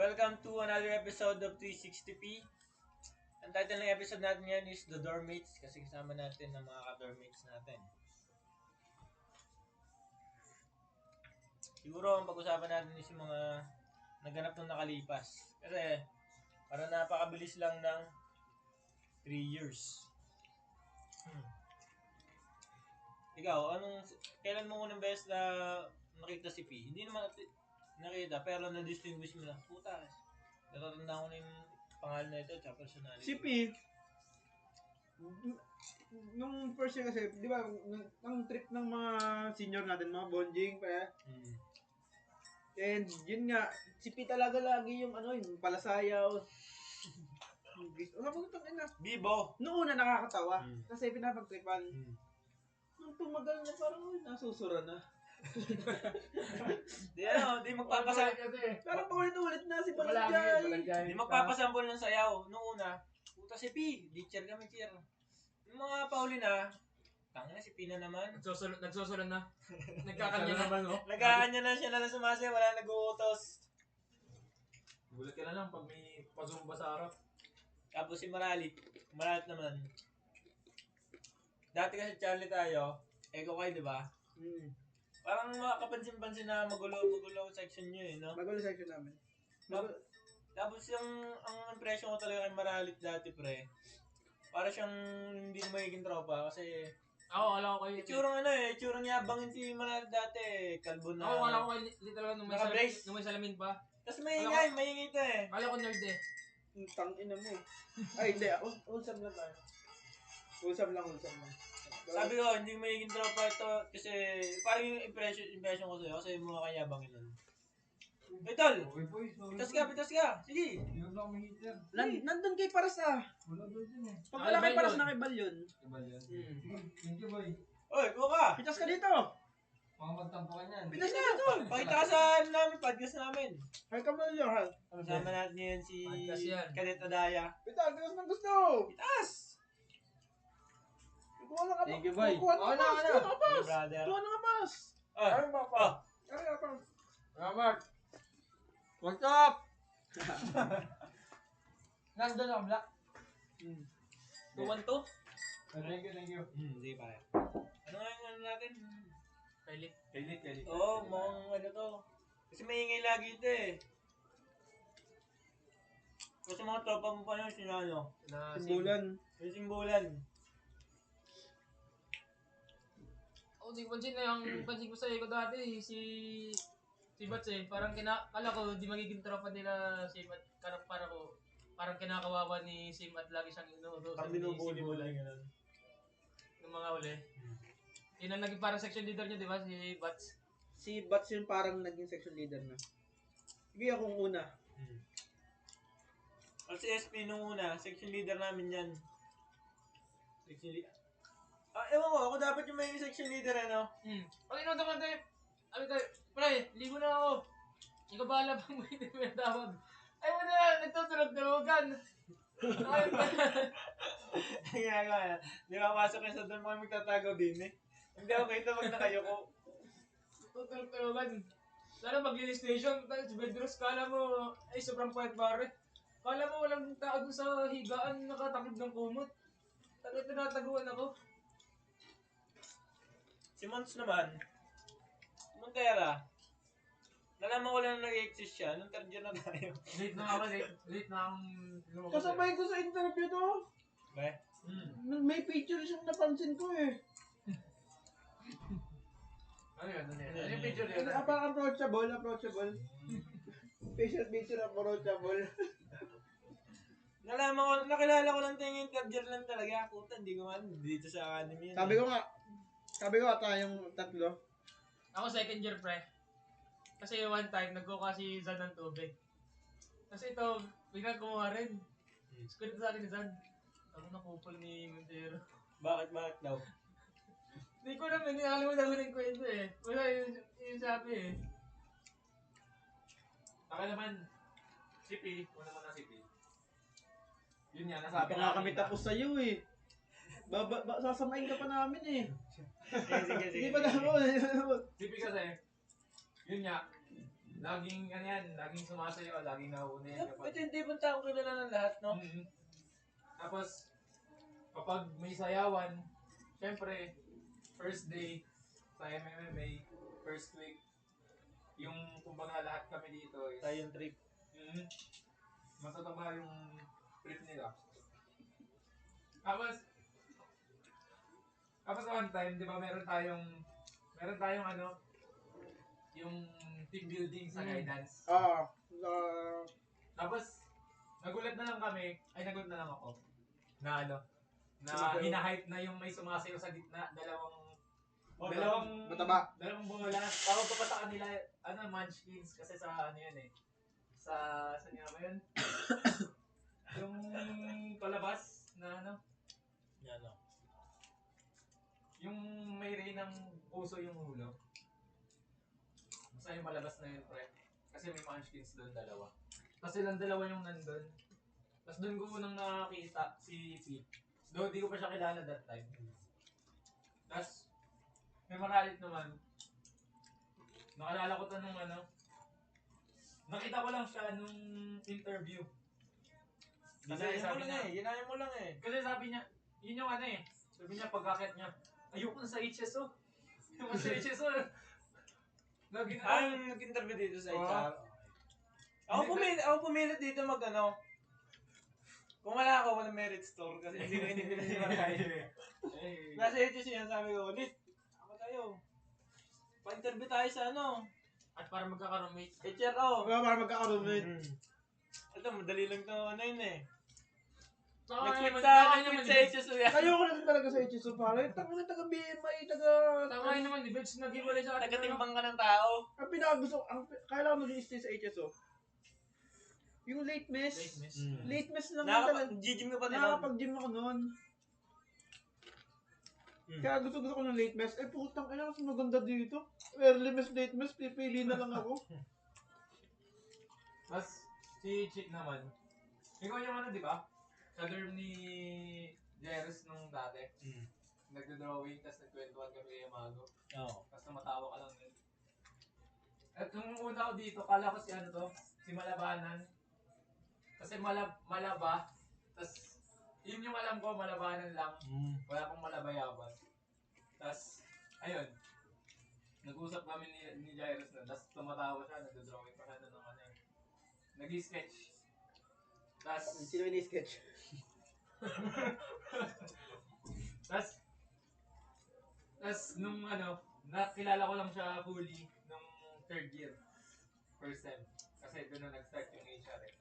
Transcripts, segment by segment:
Welcome to another episode of 360p. Ang title ng episode natin ngayon is The Dormmates kasi kasama natin ang mga ka-dormmates natin. Siguro ang pag-usapan natin is yung mga naganap nung nakalipas. Kasi para napakabilis lang ng 3 years. Ikaw, kailan mo unang beses na nakita si P? Hindi naman nakita, pero na-distinguish mo lang. Puta, natatanda ko na yung pangalan na ito, tsaka personality. Si P, nung first year kasi, di ba, ang trip ng mga senior natin, mga bonding pa. And yun nga, si P talaga lagi yung yung palasayaw. Wala mo itong ina. Bibo! Noong una nakakatawa, kasi pinapagtripan. Nung tumagal na parang nasusura na. Di magpapasampol. Parang paulit-ulit na si Balanjay. Di magpapasampol ng sayaw. Noong una, puta si P, di cheer kami cheer. Yung mga pauli na, tanga si P na naman. Nagsusunod na. Nagkakanya naman, no? Nagkakanya na siya na sumasaya, wala nag-uutos. Gulat ka na lang pag may pasumba sa harap. Tapos si Maralit naman. Dati kasi Charlie tayo, Eko kayo, di ba? Parang makapansin-pansin na magulo section nyo no? Magulo section namin. Tapos ang impression ko talaga kay Maralit dati, pre. Para siyang hindi na magiging tropa kasi... Ako, alam ko kayo. Itsurang yabangin si Maralit dati. Kalbo na... Ako, alam ko kayo talaga nung may salamin pa. Tapos maingay ito eh. Kala ko nerd eh. Tangina mo. Ay, hindi. Wholesome lang tayo. Wholesome lang. Sabi ko, hindi magiging tropa ito kasi parang yung impression ko sa'yo kasi yung mga kayabangin nun. Tol! Pitas ka! Sige! Nandun kay Parasa. Pag wala kay Parasa na kay Balyon. Thank you, boy. Oy, kuha ka! Pitas ka dito! Mga magtampukan yan. Pitas ka dito! Pakita ka sa podcast namin. Hay ka mo yun, ha? Kasama natin ngayon si Podcast yan. Cadet Adaya. Pitas ng gusto! Pitas! Kuha na ka pa. Thank you, boy. Kuha na ka pa. Hey, brother. Kuha na ka pa. Ano ba pa? Kaya ka pa. Robert. What's up? Nandun ako, Black. Tuwan to? Thank you. Hindi pare. Ano nga yung natin? Kailit. Oo, mukhang to. Kasi maingay lagi ito eh. Kasi mga tropa mo pa yun, sinano? Simbulan. Yung simbulan. Hindi ko pansin ko sa ko dati, si Bats eh. Parang kala ko di magiging tropa nila si Mat. Parang kinakawawa ni Sim at lagi siyang inuutosan Ang binubuli mo lang yun. ng mga uli. Yun ang naging parang section leader niya, di ba? Si Bats. Si Bats yung parang naging section leader na. Sige akong una. At si SP nung una, section leader namin yan. Section leader. Ewan ko, ako dapat yung may section leader ano? Pag inuto ko tayo, pre, ligo na ako. Ikaw bahala pang hindi mo yung tawag. Ay mo na, nagtutulog-tulogan. Ginagawa na. Di ba pasok yung sa doon mo magtatago din eh. Hindi ako kita pag nakayoko. Nagtutulog-tulogan. Sana mag-linis station, tapos bedrooms, kala mo, ay sobrang quiet bare. Kala mo walang tao doon sa higaan, nakatakib ng kumot. Tinataguan ako. Si Mons naman, Montera. Nalaman ko lang na nag-exist siya, nung third year na tayo. Late na akong lumabas. Kasabay ko sa interview to. Be? May picture siyang napansin ko eh. Ano yun? Ano yung picture yun? Parang approachable. Picture approachable. Nakilala ko lang tayo yung third year lang talaga. Puta, hindi ko man dito sa academy yun. Sabi ko tayong tatlo. Ako second year pre. Kasi one time, nagkuha si Zan ng tubig. Kasi ito, biglang kumuha rin. Squid sa akin ni Zan. Ako nakupol ni Montero. Bakit daw? Hindi ko naman, nakalimutan ko ng kwento eh. Wala yung sabi eh. Ako naman, CP. Una mo na CP. Yun nga, nasabi Baka nga kami tapos sa'yo eh. Sasamain ka pa namin eh. Sige. Hindi pa naman. CP kasi, yun nga, laging, ano yan, laging sumasayo, laging nauna yan. Ito yung tipong taong kilala ng lahat, no? Mhm. Tapos, kapag may sayawan, syempre, first day sa MMA, first week, yung kumbaga lahat kami dito is, Tayo yung trip. matataba yung trip nila. Tapos one time, di ba, meron tayong ano, yung team building sa guidance. Tapos, nagulat na lang ako, na ano, na Sumasayaw. hina-hype na yung may sumasayaw sa gitna, dalawang Mataba. bola. Tawag ko pa sa kanila, munchkins, kasi sa ano yun eh. Saan nga ba yun? Yung palabas na ano, Yan, no? yung may ng puso yung ulo. Basta yung palabas na yun, pre. Kasi may munchkins doon, dalawa. Kasi lang dalawa yung nandun. Tapos doon ko unang nakakita si P. Doon, di ko pa siya kilala that time. Tapos, may makalit naman. Nakalala ko to nung ano. Nakita ko lang siya nung interview. Ginaya mo lang eh. Kasi sabi niya, yun yung ano eh. Sabi niya pagkakit niya, ayoko na sa HSO. Yung sa HSO. Ang nag-interview dito sa Oo. HR. Ako pumilit dito mag-ano. Kung wala ako, walang merit store kasi hindi ko inibili si Maray. Nasa HSC yan, sabi ko, ulit, ako tayo. Pa-interview tayo sa ano, At para magkaka-roommate. HRO. Para magkakaroon. Ito, madali lang to, ano yun eh. Tama Nag-quit naman, sa HSO yan. Ayoko na rin talaga sa HSO pare. Tanga na taga BMI, tama yun naman, di ba? Nag-iwalay sa atin. Nagkatimbang ka ng tao. Ang pinakagusto, kailangan mag-i-stay sa HSO. Yung late mess. Late miss. Late mess lang yun talaga. Gym ka pa din. Nakakapag-gym ako noon. Kaya gusto ko ng late mess. Eh putang ina, mas maganda dito. Early mess, late mess, pipili na lang ako. Mas si Chick naman. Ikaw yung ano, di ba? Sa dorm ni Jerez nung dati. Nagdo-drawing, tapos nagkwentuhan kami kay Yamago. Oo. Tapos namatawa ka lang din. At nung una ko dito, kala ko si ano to, si Malabanan. Kasi malaba. Tapos, yun yung alam ko, Malabanan lang. Wala pang Malabayaban. Tapos, ayun. Nag-usap kami ni Jairus na. Tapos tumatawa siya, nagdo-drawing pa siya ng ano eh. Nag-sketch. Tapos, Sino yung sketch? Tapos, nung ano, nakilala ko lang siya fully nung third year. First time. Kasi doon na nag-start yung HR eh.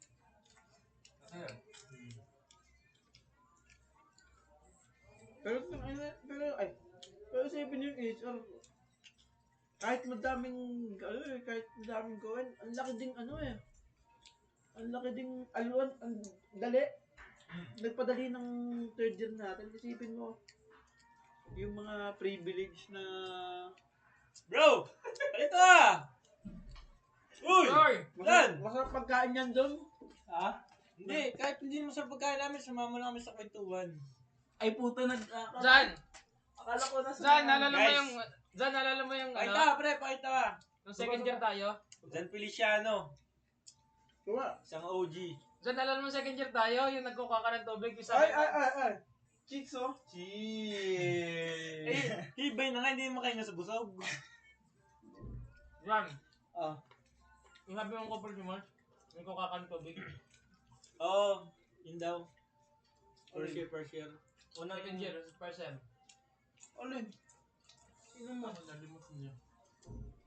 Tapos ayun. Pero isipin yung HR, kahit madaming gawin, ang laki ding ang laki ding aluan, ang dali. Nagpadali ng third year natin, isipin mo, yung mga privilege na, Bro! Halito ah! Uy! Sorry! masarap pagkain yan doon. Ha? Hindi, kahit hindi mo sa pagkain namin, sumama lang kami sa kwentuhan. Ay puto Jan! akala ko nasa Jan, naalala mo Guys. yung... Jan, naalala mo yung Pakita ano? ka, pre, pakita ka. Nung second year tayo? Jan Feliciano, Tuwa. isang OG. Jan, naalala mo second year tayo? Yung nagkukuha ka ng tubig? Yung sabi Ay. Cheats oh. Eh, hibay na nga, hindi mo makahinga sa busog. Jan, Ah. yung sabi mong couple mo, nagkukuha ka ng tubig. Oo, yun daw. First year. Unang Second year, first sem. Alin? Sino mo? Nalimutan niya.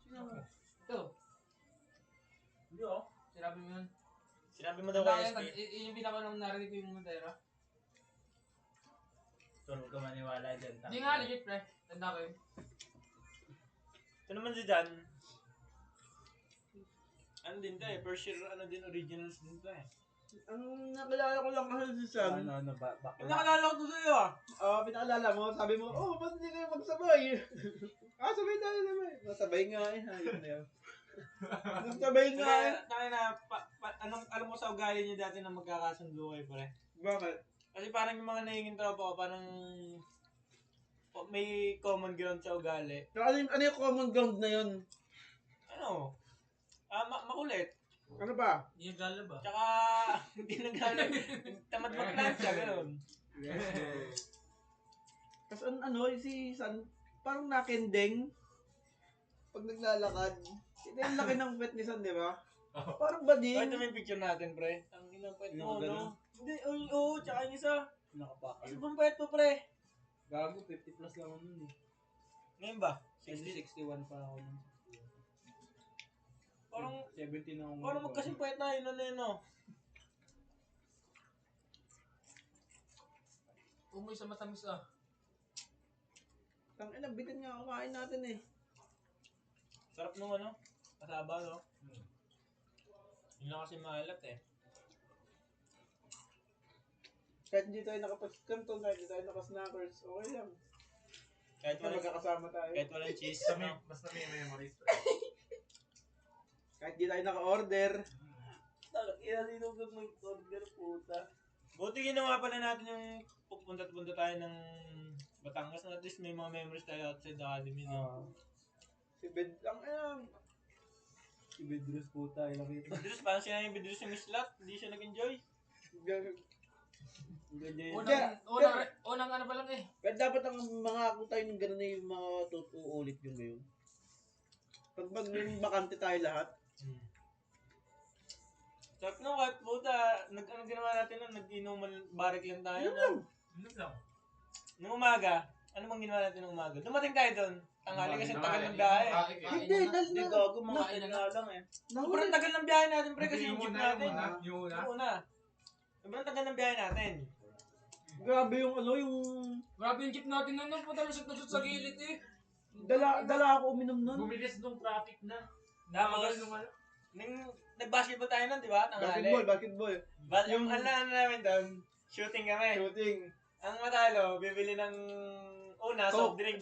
Sino mo? Ito, Hindi oh. sinabi mo yun. Sinabi mo daw kay SP. Yung pinaka nung narinig ko yung Montero. Huwag ka maniwala dyan. Hindi nga, legit pre. Tanda ko yun. Ito naman si Jan. Ano din to eh, first year din, originals din to eh. Ang nakilala ko lang kasi si Sam. Ang nakalala ko to sa'yo ah. Pinaalala mo, sabi mo, ba't hindi kayo magsabay? Sabay tayo naman. Masabay nga eh. Ayun na yun. Magsabay nga eh. Alam mo sa ugali niyo dati na magkakasundo kayo pare. Bakit? Kasi parang yung mga nahingin tropa ko, parang may common ground sa ugali. So, ano yung common ground na yun? Ano? Makulit. Ano ba? Yung gala ba? Tsaka, hindi naghanap. Tamad mag-plancha, gano'n. Tapos ano, si San, parang nakendeng. Pag naglalakad. Ito yung laki ng pet ni San, di ba? Parang Ito bading. may picture natin, pre. Ang inang pwet mo, Ganun. no? Hindi, oo, tsaka yung isa. Nakapak. Ano bang pwet mo, pre? Gago, 50 plus lang ako nun eh. Ngayon ba? 60, 60. 61 pa ako nun. Parang, 17 na ako. parang magkasing pwet na yun, ano yun, no? Umoy sa matamis ah. Tangina, bitin nga kumain natin eh. Sarap nung ano, kasaba, no? Yun lang kasi maalat eh. Kahit hindi tayo nakapag-canton, kahit hindi tayo nakasnackers, okay lang. Kahit Basta walang, magkakasama tayo. kahit walang cheese, no? Basta may memories. Kahit hindi tayo naka-order. Ina dito kung mag-order, puta. Buti ginawa pala natin yung pupunta tayo ng Batangas na at least may mga memories tayo outside the academy, no? Si Bed, si Bedros puta, ilang ito. Bidrus, parang siya yung Bidrus yung slot, hindi siya nag-enjoy. Unang ano pa lang eh. Pero dapat ang mga ako tayo ng gano'n na yung mga uulit yun ngayon. Pag yung bakante tayo lahat, Sarap nung kahit puta, ano ginawa natin nun, nag-inuman, barik lang tayo, yun no? lang. Ano lang? Nung umaga, ano bang ginawa natin nung umaga? Dumating tayo doon, tanghali kasi ang tagal ng biyahe. Hindi, dahil Hindi na. gago, mga kain na lang eh. Nahuli. Sobrang tagal ng biyahe natin, pre, kasi Yung yung jeep una, natin. yung una. Yung una. Sobrang tagal ng biyahe natin. Grabe yung ano, yung... Grabe yung jeep natin nun, puta lusot na sa gilid eh. Dala ako uminom nun. Bumilis nung traffic na. Tapos, Nung ano. nag-basketball tayo nun, di ba? Tanghali. Basketball. Yung ano namin doon, shooting kami. Shooting. Ang matalo, bibili ng una, soft drinks.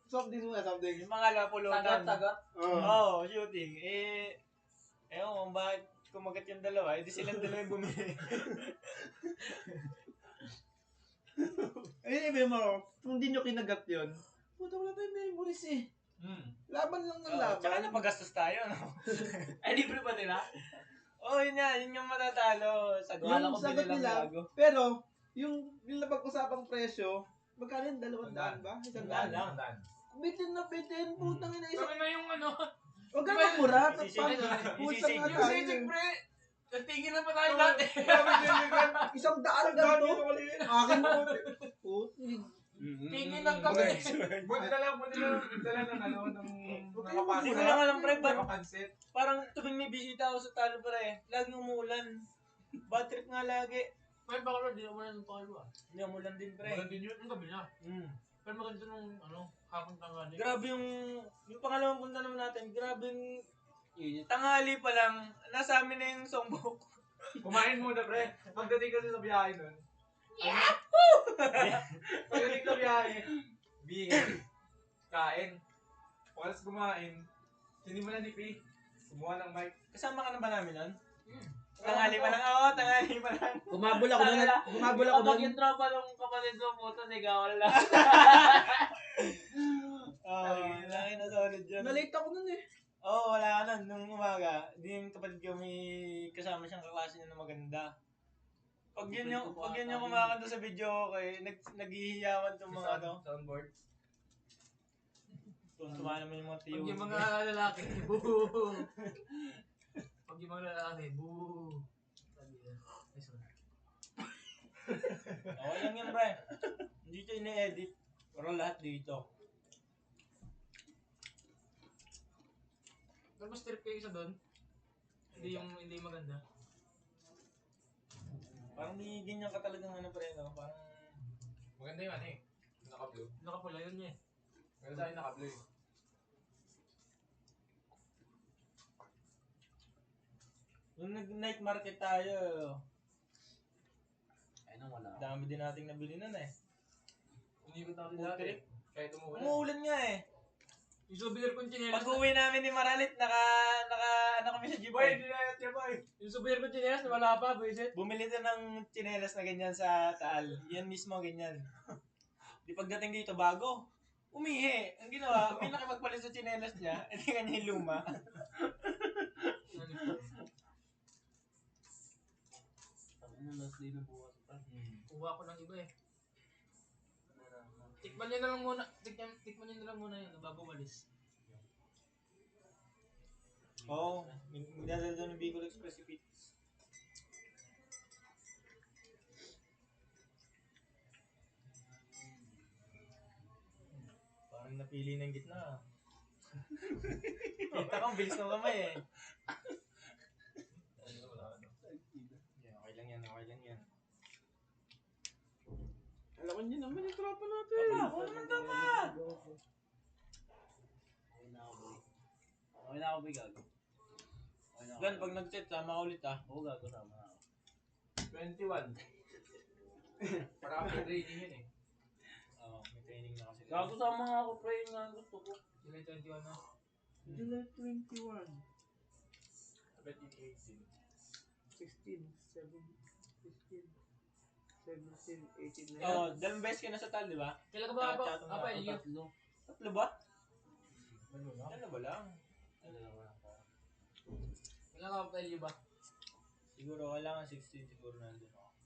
Soft drinks muna, soft drinks. Yung pangalawa, pulutan. Oo. Oo, shooting. Ewan kung bakit kumagat yung dalawa, edi silang dalawa yung bumili. Ibig mo, kung hindi nyo kinagat yun, puta wala tayong memories eh. Laban lang ng laban. Tsaka napagastos tayo, no? Ay, libre pa nila? Oo, yun yan. Yun yung matatalo. Sagwala Yung ko sagot binilang nila, bago. pero, yung napag-usapang presyo, magkano yun? 200 ba? 100? Lang. Bitin na bitin, putang ina isa. Sabi na yung ano. Huwag ka magmura, Isisig. pusang Isisig. nga Yung tayo. pre. Nagtigil na pa tayo dati. Isang daan ganito. Akin mo. Tingin ng kape. Buti na lang ng ano, ng Hindi ko lang alam, pre, ba't pansit. parang tuwing may bisita ako sa talo, pre, laging umuulan. Bad trip nga lagi. Pero baka rin, di naman yung pangalo ah. Hindi, umulan din, pre. Maganda yun, yung gabi na. Pero maganda nung hapon tanghali. Grabe yung pangalawang punta naman natin, grabe yung tanghali pa lang, nasa amin na yung songbok. Kumain muna, pre. Pagdating kasi sa biyahe nun. Pagdating sa biyahe, bihis, kain. Once kumain, sinimulan ni P. Kumuha ng mic. Kasama ka na ba namin nun? Tanghali pa lang, oo, tanghali pa lang. Humabol ako doon. Humabol ako Kapag doon. yung tropa ng kapatid mo, puto, sigawan lang. Oo, laki na solid yun. Nalate ako nun eh. Oo, wala ka nun. Nung umaga, di yung kapatid ko may kasama siyang kaklase niya na maganda. Pag yun yung kumakanta sa video, okay, naghihiyawan tong mga ano. Soundboard. Tuntua naman yung mga tiyo. Pag yung mga lalaki, boo! Pag yung mga lalaki, boo! Sabi yan. Ay, sorry. Okay lang yan, pre. Hindi ito ine-edit. Pero lahat dito. Pero mas trip kayo isa doon. Hindi maganda. Parang di ganyan ka talagang ano, pre, no? Parang... Maganda yung ano eh. Naka-blue. Nakapula yun niya eh. Maganda sa akin naka-blue eh. Nung nag-night market tayo, Ay nang wala. dami din nating nabili nun eh. Hindi ko tayo Food dati. trip. Kahit umuulan. Umuulan nga eh. Yung souvenir kong chinelas. Pag-uwi namin ni Maralit, ano kami sa jeep Boy, eh. hindi na yan siya, boy. Yung souvenir kong chinelas, wala pa, buisit. Bumili din ng tsinelas na ganyan sa Taal. Yan mismo ganyan. Di pagdating dito, bago. Umihi. Ang ginawa, may nakipagpalit sa tsinelas niya, hindi kanya yung luma. din na bukas pa. Kuha ko ng iba eh. Tikman nyo na lang muna. Tikman nyo na lang muna yun bago umalis. Oo, minadala doon ng Bicol Express si Pete. Parang napili ng gitna. Kita ko, bilis ng kamay eh. Yeah, okay lang yan, okay lang yan. Alam ko niyo naman yung tropa natin. Papa, ako naman ka pa! Okay na ako, boy. Okay na ako, boy, gago. Okay na ako. Gan, pag nag-chat, sama ka ulit ah. Oo, gago, sama na ako. 21. Para kami training yun eh. Oo, may training na kasi. Gago, sama nga ako, pre, yung nga gusto ko. July 21 na. July 21, Bet in 18. 16, 17, 18, 19. Oo, dalawang beses ka na sa tal, di ba? Kailan ka ba Chat-chat mo apa na. Elio? Tatlo. Tatlo ba? Ano na? Dalawa lang. Dalawa lang pa. Kailan ka pa Elio ba? Siguro kailangan 16 siguro nandun ako.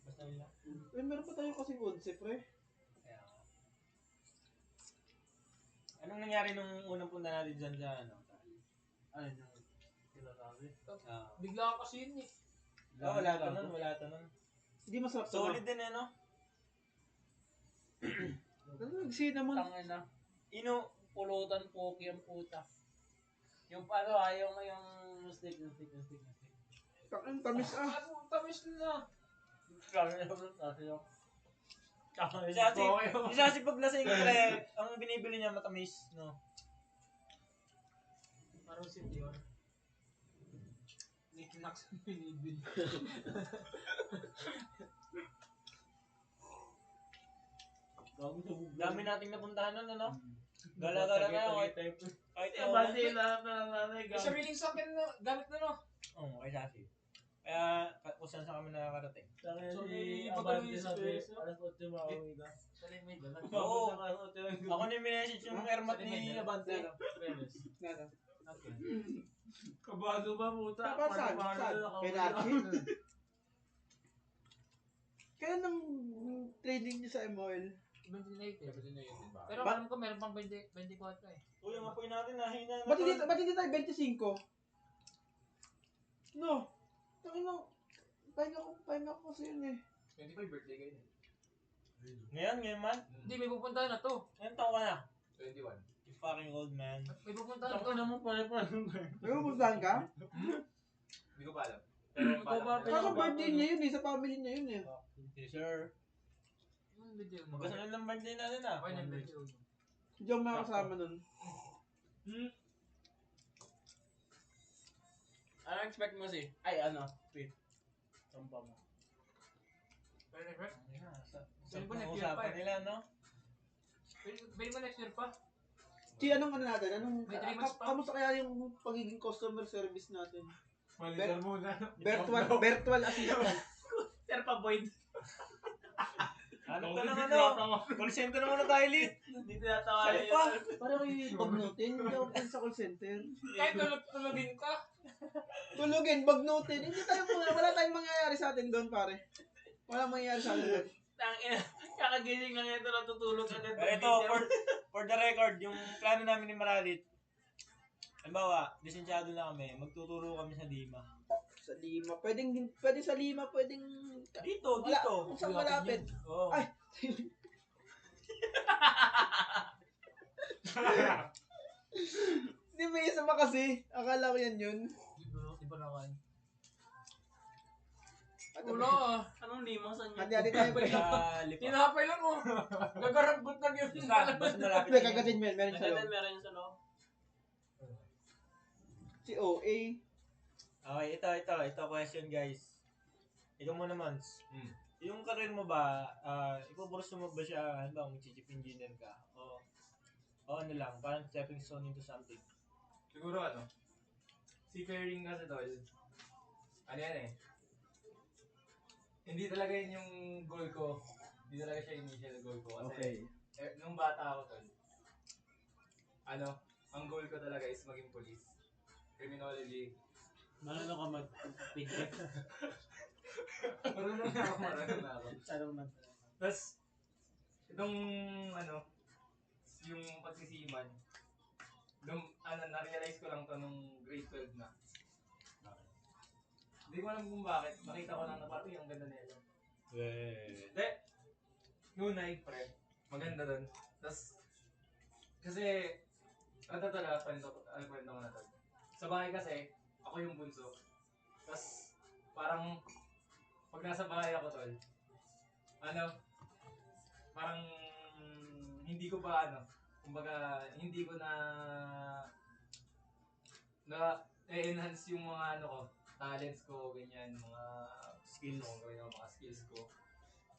Basta yun lang. Eh, meron pa tayo kasing 11, pre. Kaya nga. Anong nangyari nung unang punta natin dyan sa ano? Ay, yung sinasabi. Bigla ka kasi yun eh. Wala to nun, wala to nun. Hindi masarap to. Solid din eh, no? Cinnamon. Tangin na. Pulutan poke ang puta. Yung ano, ayaw nga yung stick. Ang tamis ah. Ano, tamis na. Kasi yung... Isa si paglasing pre, ang binibili niya matamis, no? Parang si Dior. Nick Nax ang binibili. Gago sa bugla. Dami nating napuntahan nun, ano? Gala-gala na, kahit Kaya base lahat na lang nanay, gago. Sa reeling sa akin na gamit na no. Oo, kay Sassy. Kaya, kung saan sa kami nakakarating. Tangin So, si may Abante pagkaluin sabi, si Beso. alas 8 makauwi ka. Sa limit. Oo. Alas 8 lang Ako na yung minessage yung airmat ni Abante. Nada. Kabado ba puta? Saan? Saan? Kay Nachi? Kailan ang training niyo sa MOL? 29 Sabi din na yun, diba? Pero alam ko meron pang 24 eh. Uy, ang apoy natin, nahina na. Ba't hindi tayo 25? No. Tangin mo. Pahinga ko kasi yun eh. 25 birthday kayo eh. Ngayon man. Hindi, may pupuntahan na to. Ngayon taon ka na. 21. You fucking old man. May pupuntahan na to. Ako naman pala. May pupuntahan ka? Hindi ko pa alam. Pero Ikaw ba, Kasi birthday niya yun eh. Sa family niya yun eh. Yes, sir. Yung video mo. Magkasunod ng birthday natin ah. Okay na yung video. Hindi ako makakasama nun. Ano expect mo si? Ay, ano? Wait. Sampa mo. Pero next year? Saan Pwede ba pang next year pa usapan eh? nila, no? Pwede ba next year pa? Si anong ano natin? May 3 months pa. Kamusta kaya yung pagiging customer service natin? Manager muna. Virtual assistant. Sir pa, Boyd. Ano ka naman, no? Call center naman na tayo, Lit. Hindi tinatawa Saan pa? Parang yung bagnutin. Hindi ako pwede sa call center. Kahit tulog-tulogin ka. Tulugin, bagnutin. Hindi tayo wala tayong mangyayari sa atin doon, pare. Wala mangyayari sa atin doon. Tangina. Kakagising lang ito, natutulog agad. Pero ito, for the record, yung plano namin ni Maralit, halimbawa, lisensyado na kami, magtuturo kami sa Lima. Sa Lima. Pwede sa Lima, pwedeng... Dito. Kung saan malapit. Oo. Ay! Hindi may isa pa kasi. Akala ko yan yun. Di ba naman? At- Wala ah. Anong limang sa inyo? Hati-hati tayo pre. Sa Lipa. Tinapay lang oh. Gagaragot na yun. Basta malapit Hindi, na yun. kagatin mo yan. Meron sa Nagdadal loob. meron yun sa loob. Si OA. Okay, ito question guys. Ikaw muna, Mons. Yung career mo ba, ipuburso mo ba siya, ano ba, mag-chip engineer ka? O ano lang, parang stepping stone into something. Siguro ano, seafaring kasi tol, ano yan eh, hindi talaga yun yung goal ko, hindi talaga siya initial goal ko kasi nung bata ako tol, ano, ang goal ko talaga is maging police, criminology. Marunong ka mag-feedback. Marunong na ako. Sarong na. Tapos, itong, yung pagsisiman, na-realize ko lang to nung grade 12 na. Hindi ko alam kung bakit. Nakita ko lang na parang ang ganda nila. Hindi. Yunay, pre. Maganda doon. Tapos, kasi, talaga, kwento ko na to. Sa bahay kasi, ako yung bunso. Tapos, parang, pag nasa bahay ako tol, parang, hindi ko pa kumbaga, hindi ko na-enhance yung mga talents ko, ganyan, mga skills ko, yung mga skills ko.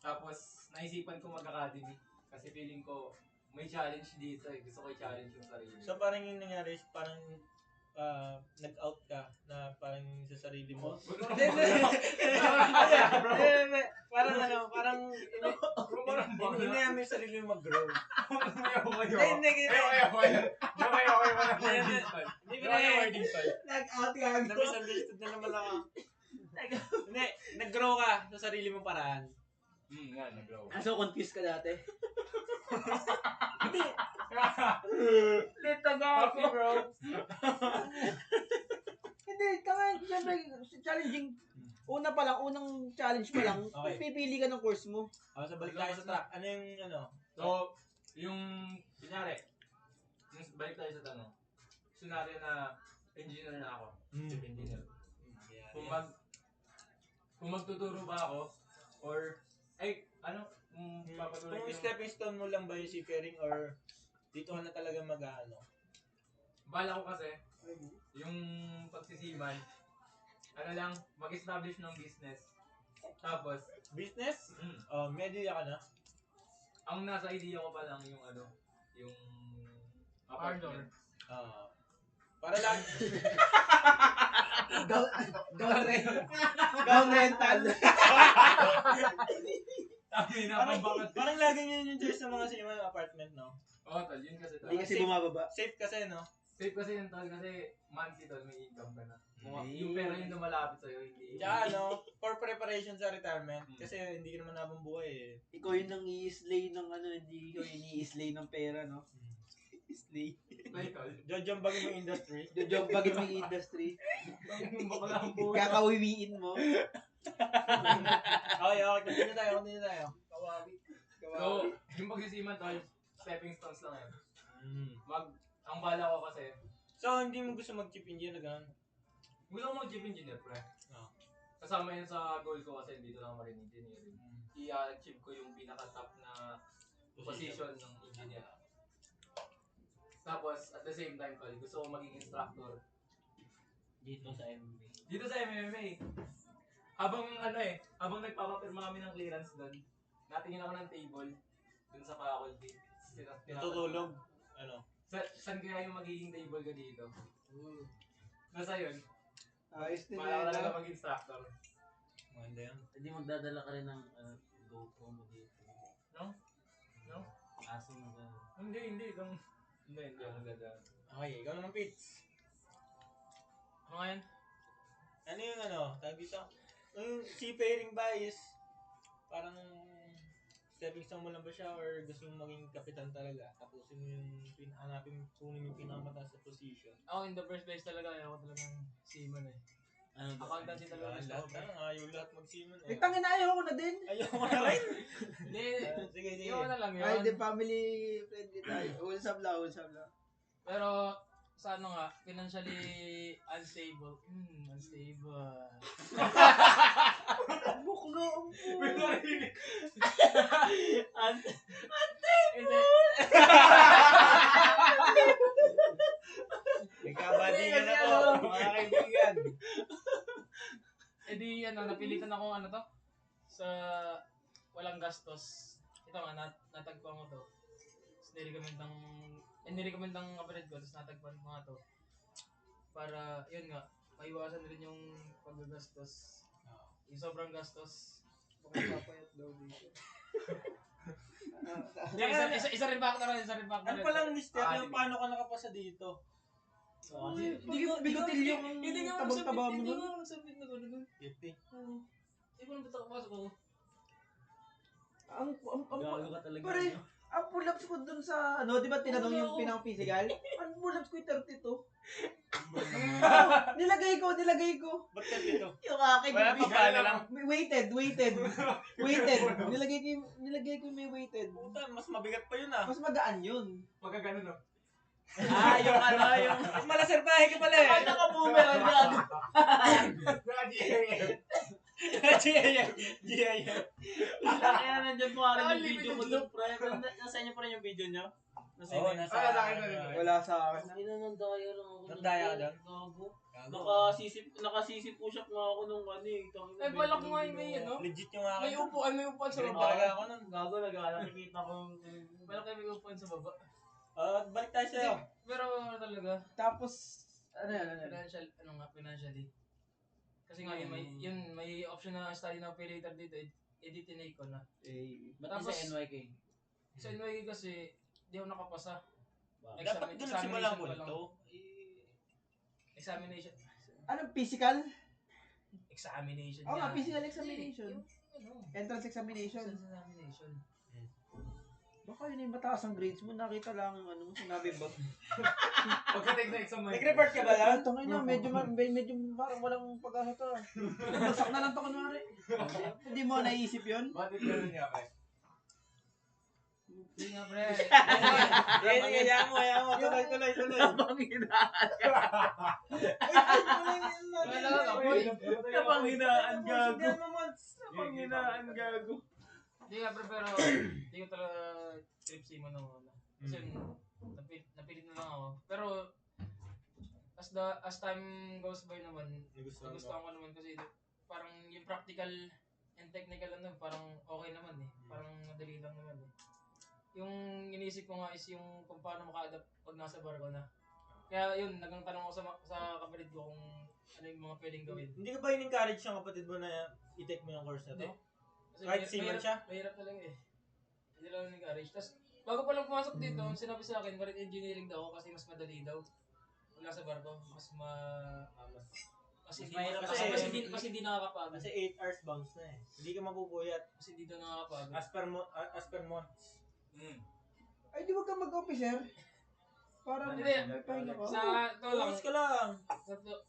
Tapos, naisipan ko mag-academy. Kasi feeling ko, may challenge dito eh. Gusto ko i-challenge yung sarili. So parang yung nangyari is parang nag-out ka na parang sa sarili mo. Parang hindi namin yung sarili mo mag-grow. Hindi Nag-out ka. na-misunderstood na naman ako. Hindi, nag-grow ka sa sarili mong paraan. Nga, nag-grow. So, confused ka dati. Lito gapi, bro. Hindi, siyempre, challenging. Unang challenge pa lang, Okay. pipili ka ng course mo. So balik tayo sa track. Ano yung So, yung, kunyari, balik tayo sa tanong. Scenario na engineer na ako. Chief engineer. Kung magtuturo ba ako, or, papatuloy Kung stepping stone mo lang ba yung seafaring or dito ka na talaga Bala ko kasi, yung pagsisiman, mag-establish ng business. Tapos, business? May idea ka na? ang nasa idea ko pa lang yung yung apartment. Para lang Gown rental. parang laging yun yung choice sa mga cinema apartment, no? Oo, tol, yun kasi tol. Hindi kasi bumababa. Safe kasi, no? Safe kasi yun tol, kasi monthly tol, may income ka na. Yung pera yung lumalapit sa'yo, hindi. Tsaka, for preparation sa retirement, kasi hindi ka naman habang buhay, eh. Ikaw yun ang i-slay ng hindi ikaw yung i-slay ng pera, no? Slay. Like, tol. Jojambagin mo yung industry. Jojobagin mo yung industry. Bakla ang buhay. Kakawiwiin mo. Okay, continue tayo. Kawawi. So, yung pagsisiman tol, stepping stones lang yun. Ang bala ko kasi, So, hindi mo gusto mag-chip engineer na gano'n? gusto ko mag-chief engineer, pre. Kasama yun sa goal ko kasi dito lang marine engineering. I-achieve ko yung pinaka-top na position ng engineer. Tapos, at the same time, tol, gusto ko maging instructor. Dito sa MMA. Dito sa MMA, habang nagpapapirma kami ng clearance doon, natingin ako ng table dun sa faculty. Natutulog. Saan kaya yung magiging table ko dito? Basta yun, Ayos din para yan. talaga mag-instructor. Maganda yan. Hindi magdadala ka rin ng GoPro mo dito. No? Aso mo ka. Hindi ako gagawin. Okay, ikaw naman, Pits. Ano nga yan? Ano yung tawag dito? Yung seafaring ba is parang stepping stone mo lang ba siya or gusto mong maging kapitan talaga? Tapusin mo yung kunin yung pinakamataas sa position. Ako in the first place talaga, ayaw ko talagang seaman eh. Accountancy talaga gusto ko. Ayaw lahat mag-seaman eh. Tangin na ayaw ko na din. Ayaw ko na rin. Hindi, Sige. yun na lang yun. Ay, di family friendly tayo. Wholesome lang. Pero, sa financially unstable. Unstable. Buklo ang May narinig. Hindi. Nagkabadingan ako, mga kaibigan. Eh di, napilitan ako sa walang gastos. Ito nga, natagpuan ko to. Tapos nirecommend ng kapatid ko, tapos natagpuan ko nga to. Para, yun nga, maiwasan rin yung paggagastos. Yung sobrang gastos. Baka papayat daw dito. Isa rin factor rin. Ano palang misteryo? Paano ka nakapasa dito? Bigotil yung tabang-taba mo Hindi nun. ko magsabit na gano'n. 50. Hindi ko naman tapos ko. Ang Gago ka talaga. pare, no? ang pull-ups ko dun sa, ano, di ba tinanong yung pinang-physical? Ang pull-ups ko yung 32. Nilagay ko. Ba't ka dito? Yung akin, Wala yung pa paano lang. weighted. Nilagay ko yung may weighted. Puta, mas mabigat pa yun ah. Mas magaan yun. Magkagano no? Yung Mas malaserbahe ka pala eh. Naka-boomerang yan. GIF. Kaya nandiyan po rin yung video ko doon, pre. Nasa inyo pa rin yung video nyo? Nasa Oo, inyo. nasa Ah, sa akin na rin. Wala sa akin. Inanandaya lang ako. Nandaya ka doon? Gago. Gago. Nakasisip push-up nga ako nung ano eh. Eh, balak nga yung may ano. Legit yung akin. May upuan sa Galing baba. talaga ako nun. Gago, nakikita ko. Balak kayo may upuan sa baba. Balik tayo sa'yo. Pero ano talaga, Tapos, ano yan? financially. Kasi nga yun may option na study na pay later dito, editin na icon na. Ba't Tapos- sa NYK? Sa NYU kasi, di ako nakapasa. Dapat doon nagsimula ko nito. Examination. Anong physical? Examination Oo nga, yan. physical examination. Ano? Entrance examination. Examination. Baka yun yung mataas ang grades mo, nakita lang ang ano mo, sinabi ba? Pagka-take na exam mo. Nag-report ka ba lang? Tangay na, medyo parang walang pag-asa to. Bagsak na lang to kunwari. Hindi mo naisip yun? Bakit gano'n niya, pre? Hindi nga pre. Hayaan mo. Tuloy. Wala ka boy. Napanghinaan, gago. Napanghinaan, gago. Hindi nga pre, pero hindi ko talaga trip si Mano. Kasi napilit na lang ako. Pero as time goes by naman, nagustuhan ko naman kasi parang yung practical and technical ano, parang okay naman eh. Parang madali lang naman eh. Yung iniisip ko nga is yung kung paano maka-adapt pag nasa bar ko na. Kaya yun, naging tanong ko sa kapatid ko kung ano yung mga pwedeng gawin. Hindi ka ba in-encourage yung kapatid mo na i-take mo yung course na to? Hindi. Kasi Kahit seaman siya? Mahirap talaga eh. Hindi lang nag-arrange. Tapos, bago pa lang pumasok dito, sinabi sa akin, marine engineering daw ako kasi mas madali daw. Wala sa barko, mas mahirap mas hindi nakakapagod. Kasi 8 hours bounce na eh. Hindi ka mapupuyat. Kasi hindi daw nakakapagod. As per months. Ay, di wag ka mag-officer. Parang Hindi. may pahinga ka. Sa ito lang. Focus ka lang.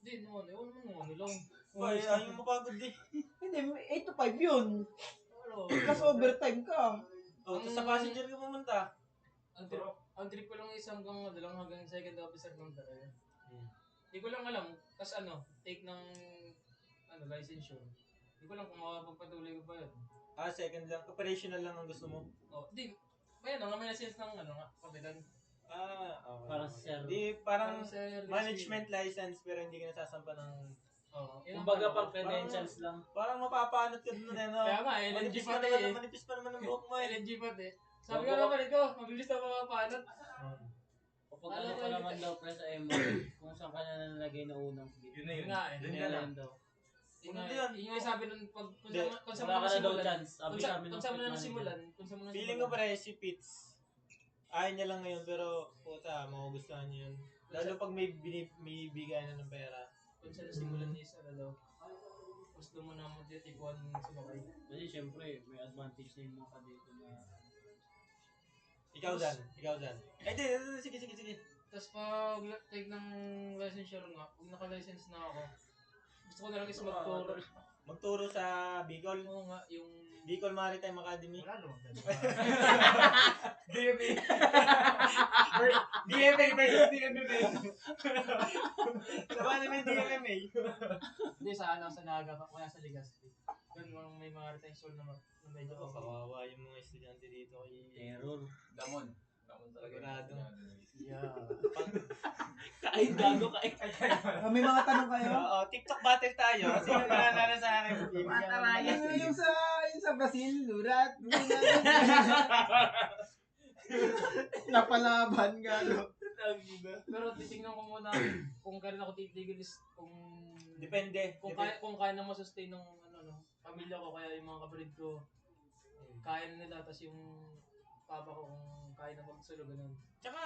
Hindi, ano lang. Boy, ayaw mapagod eh. Hindi, 8 to 5 yun. Ano? Plus overtime ka. Tapos sa passenger ka pumunta. Ang trip ko lang is hanggang second officer lang talaga. Hindi ko lang alam. Tapos take ng licensure. Hindi ko lang kung makapagpatuloy ko pa yun. Second lang. Operational lang ang gusto mo. Di, may license ng kapitan. Okay. Parang sir. Di, parang sa management license pero hindi ka nasasampa ng... Kumbaga pang credentials lang. Parang mapapanot ka dun eh, no? Kaya nga, LNG Manipis pa pa eh. naman, manipis pa naman ang buhok mo eh. LNG pa Sabi ko naman ito, mabilis na makapanot. Kapag ano ka naman daw pre sa MY, kung saan ka na nalagay na unang slip. Yun na yun. Yun nga, Yun na lang. daw. Yun yung sabi nun, kung saan mo Wala ka na daw nasimulan. chance. Sabi sa amin Kung saan mo na nasimulan. Kung saan mo nasimulan. Feeling ko pare si Pitts. Ayaw niya lang ngayon pero puta, magugustuhan niya yun. Lalo pag may bigay na ng pera. Kung saan nasimulan is daw. Gusto mo na magtitikuan sumakay. Kasi syempre, may advantage na yung mga dito na... Ikaw Dan. Sige. Tapos pag take ng licensure nga, kung naka-license na ako, gusto ko na lang is magturo. Magturo sa Bicol. Oo nga, yung... Bicol Maritime Academy. Wala naman. DMA. DMA versus DMA. Saba naman DMMA. Hindi, sa Naga pa, kaya sa Legazpi. Doon may mga retention na medyo okay. Kawawa yung mga estudyante dito. Error. Damon talaga. Sigurado. Yeah. Kain, gago, kain. May mga tanong kayo? Oo, TikTok battle tayo. Sino nanalo sa akin? Yung sa Brazil, lurat. Napalaban gano. Pero titingnan ko muna kung kailan ako titigil is kung... Depende. Kung kaya na masustain ng pamilya ko, kaya yung mga kapatid ko, kaya na nila, tapos yung papa ko kung kaya na magsulo, ganun. Tsaka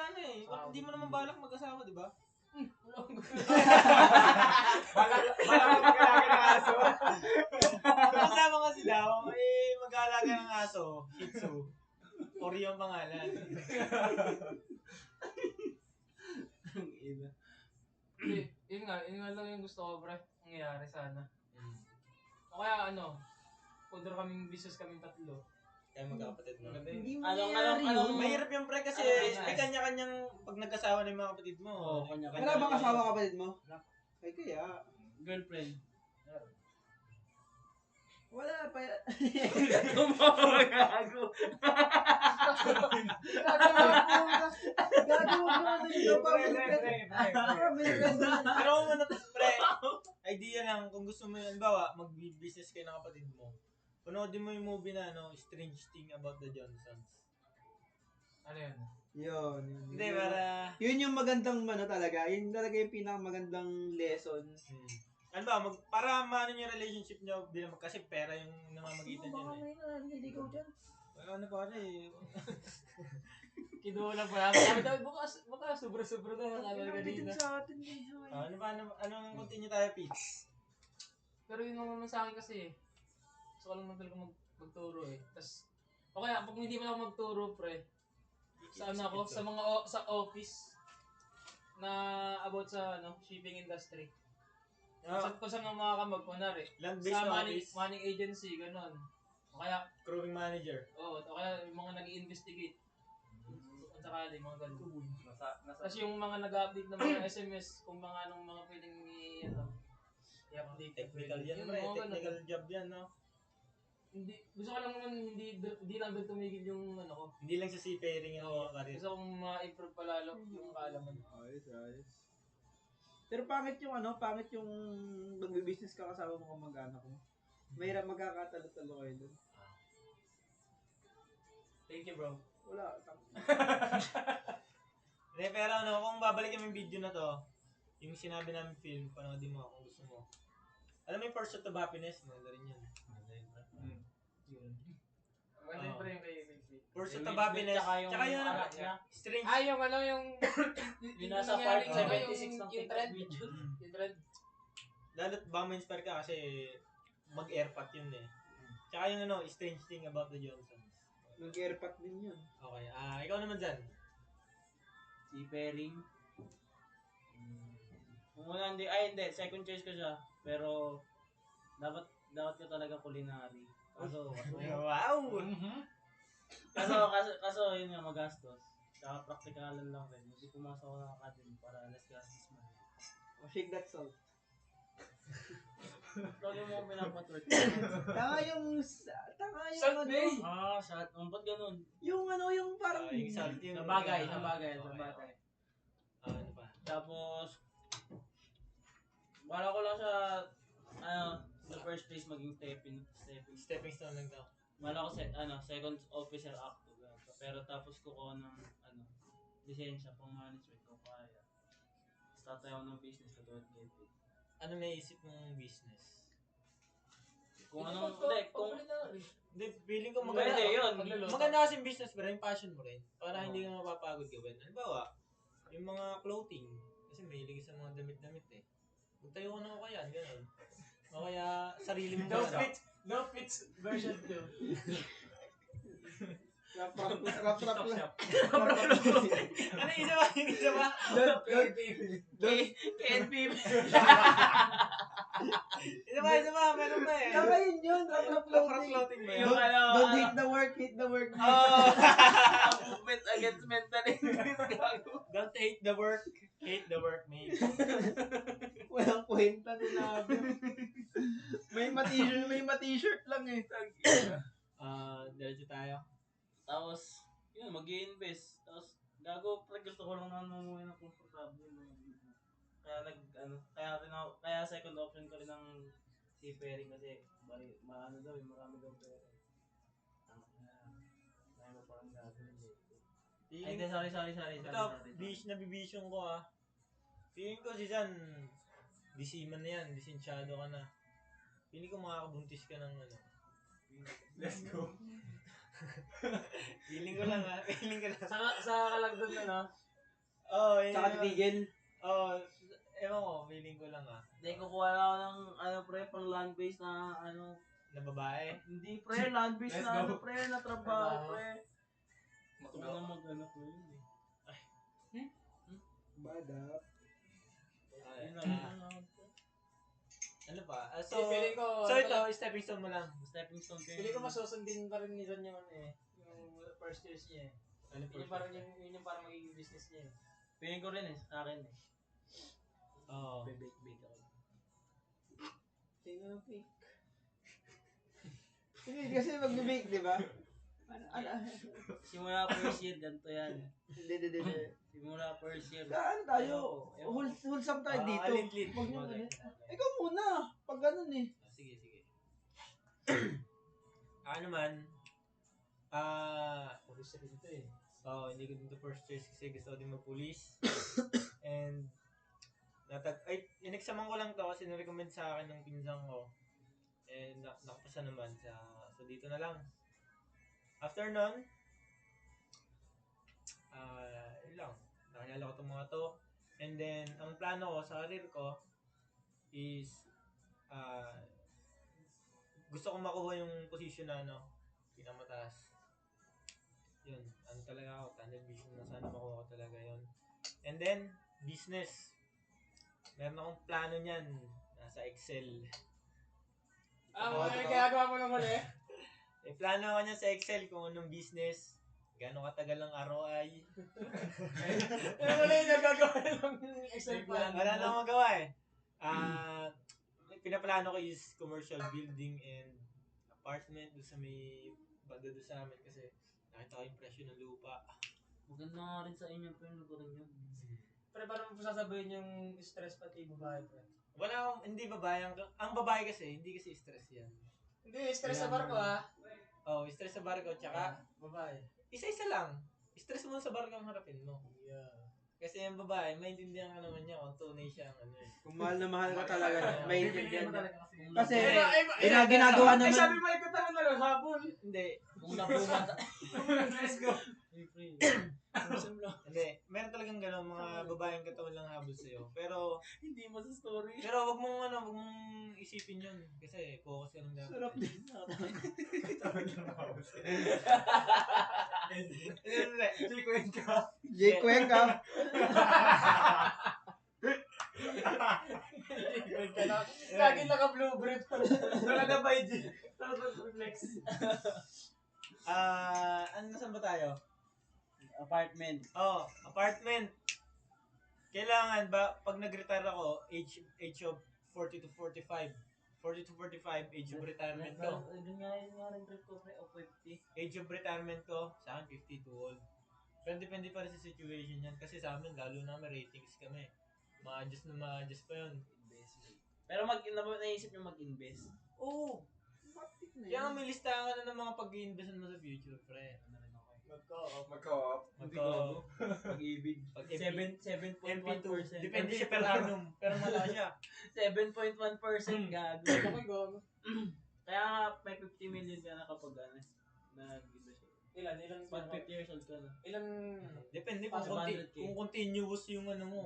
hindi mo naman balak mag-asawa, di ba? Balak mo magkalaga ng aso. Kasama ka aso, Shih Tzu, Oreo ang pangalan. Hindi, yun nga lang yung gusto ko, pre. Nangyayari sana. O kaya kondor kaming business kaming tatlo. Kaya magkakapatid mo. Hindi mo Anong- nangyari anong- yun. Mahirap yung pre kasi may kanya-kanyang pag nagkasawa ng mga kapatid mo. Oo, kanya-kanya. Wala bang asawa kapatid mo? Ay kaya. Girlfriend. Wala pa. Gago. Gago mo naman yung Pero kung ano pre, idea lang kung gusto mo yun, bawa, mag-business kayo ng kapatid mo. Panoodin mo yung movie na Strange Thing About the Johnsons. Ano yun? Yun. Hindi, para... Yun yung magandang talaga. Yun talaga yung pinakamagandang lesson. Ano ba, para maano yung relationship nyo bilang kasi pera yung namamagitan nyo eh. Ano pa eh. Kinuha lang pala. Baka sobra-sobra na nakakala kanina. Anong continue tayo, Pete? Pero yun naman sa akin kasi gusto ko lang talaga magturo eh. Tas, o kaya pag hindi mo lang magturo, pre, sa sa office na about sa shipping industry. Kung saan nga makakamag, kunwari, Land-based sa na money office, agency, ganun. O kaya, crewing manager. o kaya yung mga nag-i-investigate. Kung sakali, mga ganun. Nasa Tapos yung mga nag-update ng mga SMS, kung mga anong mga pwedeng i-update. Technical yan, Yun, pre. mga ganun. Technical job yan, no? Gusto ko lang naman hindi lang doon tumigil yung ko. Hindi lang sa seafaring yung career. Gusto kong ma-improve palalo yung kaalaman. Ayos. Pero pangit yung magbe-business ka kasama mo kamag-anak mo. Mahirap magkakatalo-talo kayo doon. Thank you, bro. Wala. Hindi, pero kung babalik kami yung video na to, yung sinabi namin film, panoodin mo kung gusto mo. Alam mo yung Pursuit of Happiness, maganda rin yun. Maganda pa rin kay Winfrey. Pursuit of Happiness, tsaka yung anak niya. Strange. Yung nasa part nangyari, 76 ng yung trend. video. Yung trend. Lalo't ba ma-inspire ka kasi mag-airpat yun eh. Tsaka yung Strange Thing About the Johnsons. Nag-airpat din yun. Okay, ikaw naman dyan. Seafaring. Kung wala hindi, second choice ko siya. Pero, dapat ko talaga culinary. Kaso, Wow! kaso yun nga, magastos. Tsaka praktikalan lang rin. Hindi pumasok ako ng academy para less gastos man. Shake that salt. Lagi mo akong pinapatwork. Tanga yung Salt Bay! Shot. Ba't ganun? yung parang Yung salt yun. Sa bagay. Okay. Ano pa? Tapos, bala ko lang siya, the first place maging Stepping stone lang daw. Bala ko second officer acto. Pero tapos ko ng, lisensya pang management ko kaya. Start tayo ng business katulad David. Ano naisip mong business? Kung anong, Hindi, feeling ko Pwede maganda. yun. Maganda kasing business pero yung passion mo rin. Para hindi ka mapapagod gawin. Halimbawa, yung mga clothing. Kasi mahilig sa mga damit-damit eh. Magtayo ko na kaya, gano'n. O kaya sarili mo No fits version 2. rap lang. Ano yung isa ba? Yung isa ba? KNP. Isa ba? Meron ba eh? Tanga yun. Rap Clothing ba yun? Yung Don't hate the work, hate the work. Movement against mental illness. Don't hate the work, hate the workmate. Walang kwenta sinabi. May ma-t-shirt lang eh. Diretso tayo. Tapos, yun, mag-i-invest. Tapos, gusto ko lang naman umuwi ng comfortable. Kaya second option ko rin ng seafaring kasi marami daw pera. Kaya mo parang gagawin eh. Ay, hindi, sorry. Ito, nabibisyong ko ah. Feeling ko si San, disiman na yan, lisensyado ka na. Feeling ko makakabuntis ka ng Let's go. Feeling ko lang ah, feeling ko lang. Sa kalagdag na no? Oo, yun. Tsaka titigil. Oo, ewan ko, feeling ko lang ah. Hindi, kukuha lang ako ng, pang land base na, na babae. Hindi pre, land-based Let's na go. ano pre, na trabaho pre. Gusto ko Makagawa. na mag-ano pre yun eh. Badap. Yun Ah, lang. ano pa? So, feeling ko, So ito, stepping stone mo lang. Stepping stone kayo. feeling ko masusundin pa rin ni Ron yung ano eh. Yung first years niya eh. Ano Yun yung parang yun yung parang magiging business niya eh. Feeling ko rin eh, sa akin eh. Oo. Bake-bake ako. Tingnan ng fake. Hindi, kasi mag-bake, di ba? Ano? Simula first year, ganito yan. Hindi. Simula first year. Saan tayo? Wholesome tayo dito. Lit-lit. Huwag nyo ganun. Ikaw muna. Pag ganun eh. Sige. Ano man, Pulis rin ito eh. hindi ko dito first choice kasi gusto ko din mag-police. And, inexaman ko lang to kasi na-recommend sa akin ng pinsan ko. And, nakapasa naman so dito na lang. After nun, yun lang. Nakilala ko itong mga to. And then, ang plano ko sa career ko is, gusto ko makuha yung position na pinamataas. Yun, talaga ako, tunnel vision na sana makuha ko talaga yun. And then, business. Meron akong plano niyan, nasa Excel. May ginagawa mo naman eh. May plano ako niyan sa Excel kung anong business, gaano katagal ang ROI. Ano na yung nagagawa ng Excel plan? Wala na akong magawa eh. Pinaplano ko is commercial building and apartment doon sa may banda doon sa amin kasi nakita ko yung presyo ng lupa. Maganda nga rin sa inyo pero lugar yun. Pero parang mo sasabihin yung stress pati babae pre. Wala akong, hindi babae. Ang babae kasi, hindi kasi stress yan. Hindi, stress sa barko ah. Stress sa barko, tsaka Babae. isa-isa lang. Stress mo sa barko ang harapin mo. Yeah. Kasi yung babae, maintindihan ka naman niya kung tunay siya ang ano eh. Kung mahal na mahal ka talaga, may intindihan niya. Kung Kasi, nabuhat- ginagawa Ay, naman. sabi mo ito tayo na lang, habol. Hindi. kung nabuhat, Let's go. free. Hindi. Meron talagang gano'n mga babaeng katawan lang habol sa'yo. Pero Hindi mo sa story. wag mong wag mong isipin yun. Kasi focus ka lang dapat. Sarap din. Hindi. Jay Cuenca. Lagi naka-blue brief. Nakagabay din. Tapos reflex. Saan ba tayo? Apartment. Apartment. Kailangan ba, pag nag-retire ako, age of 40 to 45. 40 to 45, age of retirement ko. Yun nga rin trip ko pre, o 50. Age of retirement ko, sa akin 50 too old. Pero depende pa rin sa situation yan. Kasi sa amin, lalo na may ratings kami. Ma-adjust pa yun. Pero naisip nyo mag-invest. Oo. Matik na Kaya yan. may listahan ka na ng mga pag-i-investan mo sa future, pre. Mag-co-op. Pag-ibig. Pag 7.1%. Depende siya per annum. Pero malaki siya. 7.1% gago. Okay, go. Kaya nga may 50 million ka na kapag nag-invest. Ilan Pag 50 years old ka na. Ilan Depende kung, Pasok 100K. kung continuous yung ano mo.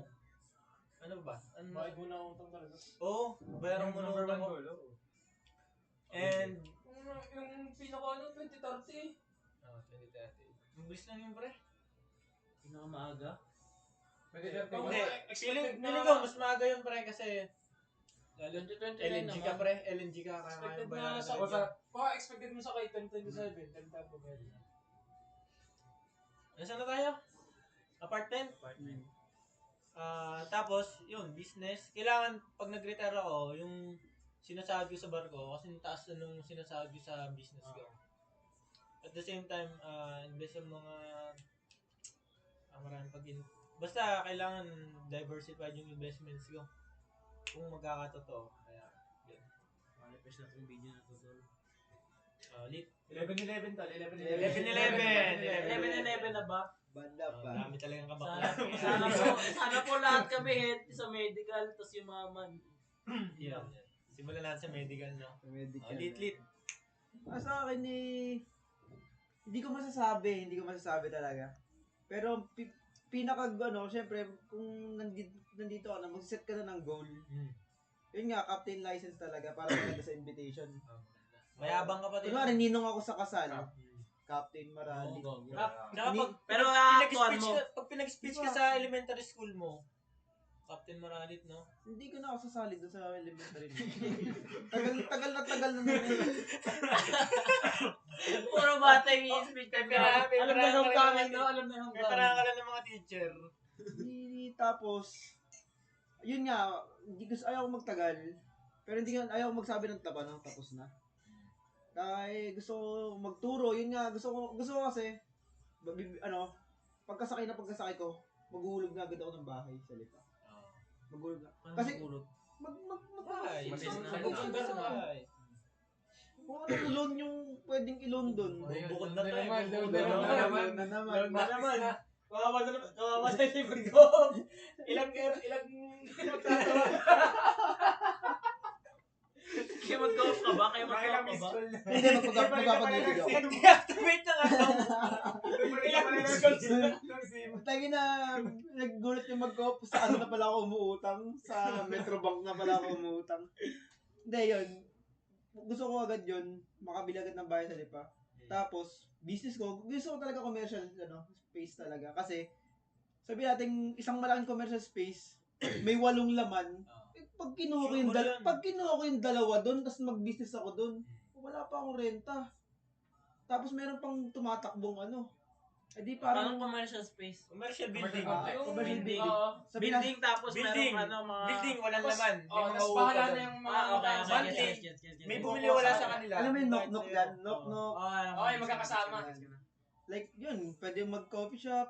Ano ba? bakit mo na utang talaga? Oo, bayaran mo Number na one utang mo. goal. And, Yung pinaka 2030. 2030. Mabilis lang yun, pre. Pinakamaaga. Pwede Hindi, feeling ko mas maaga yun, pre, kasi 2029 LNG ka, naman. pre. LNG ka, Expected kaya na sa expected mo sa kay 2027. Tagtag mo ba? Nasaan na tayo? Apartment? Tapos, yun, business. Kailangan, pag nag-retire ako, yung sinasahod ko sa barko, kasi yung taas na nung sinasahod ko sa business ko. At the same time, invest sa mga maraming basta kailangan diversified yung investments ko. Kung magkakatotoo. Kaya, yun. Manifest na itong video na to, tol. Lit. 11-11 tol. 11 na ba? Banda pa. Marami talagang kabakla. Sana po lahat kami head sa medical, tapos yung mga man. Yan. Simulan natin sa medical, no? Medical. Lit. Sa akin hindi ko masasabi talaga. Pero syempre, kung nandito ka na, mag-set ka na ng goal. Yun nga, captain license talaga para maganda sa invitation. Mayabang ka pa din. Kunwari, ninong ako sa kasal. Captain Marali. Tsaka Pero pag pinag-speech ka sa elementary school mo, Captain Maralit, no? Hindi ko na ako sasali doon sa elementary. tagal na nun. Puro bata yung i-speech. Alam na yung gamit, no? Alam na yung May parang ka lang ng mga teacher. Tapos, yun nga, ayaw ko magtagal. Pero ayaw ko magsabi ng tapos na. Dahil gusto ko magturo, yun nga, gusto ko kasi, pagkasakay ko, maghulog na agad ako ng bahay sa lipa. Maghulog na. Kasi, kung ano loan yung pwedeng i-loan doon. Bukod na tayo. Loan na naman. Kawawa na si Pagko. Ilang magtatawa. Kaya mag-golf ka ba? Kaya mag-golf ka ba? Hindi, magpapaligid ako. Nag-deactivate na nga. Tagi na, naggulat yung mag-co-op sa ano na pala ako umuutang. Sa Metrobank na pala ako umuutang. Hindi, yun. Gusto ko agad yun, makabili agad ng bahay sa lipa. Tapos, business ko, gusto ko talaga commercial space talaga. Kasi, sabi natin, isang malaking commercial space, may 8 laman. Pag kinuha ko yung dalawa doon, tapos mag-business ako doon, wala pa akong renta. Tapos meron pang tumatakbong di parang Anong commercial space? Commercial building. commercial building. Building tapos Building. merong mga... Building, walang laman. May mga Tapos bahala na yung mga... Okay. May bumili wala sa kanila. Alam mo yung knock-knock dyan? Knock-knock. Okay, magkakasama. Like, yun, pwede mag-coffee shop.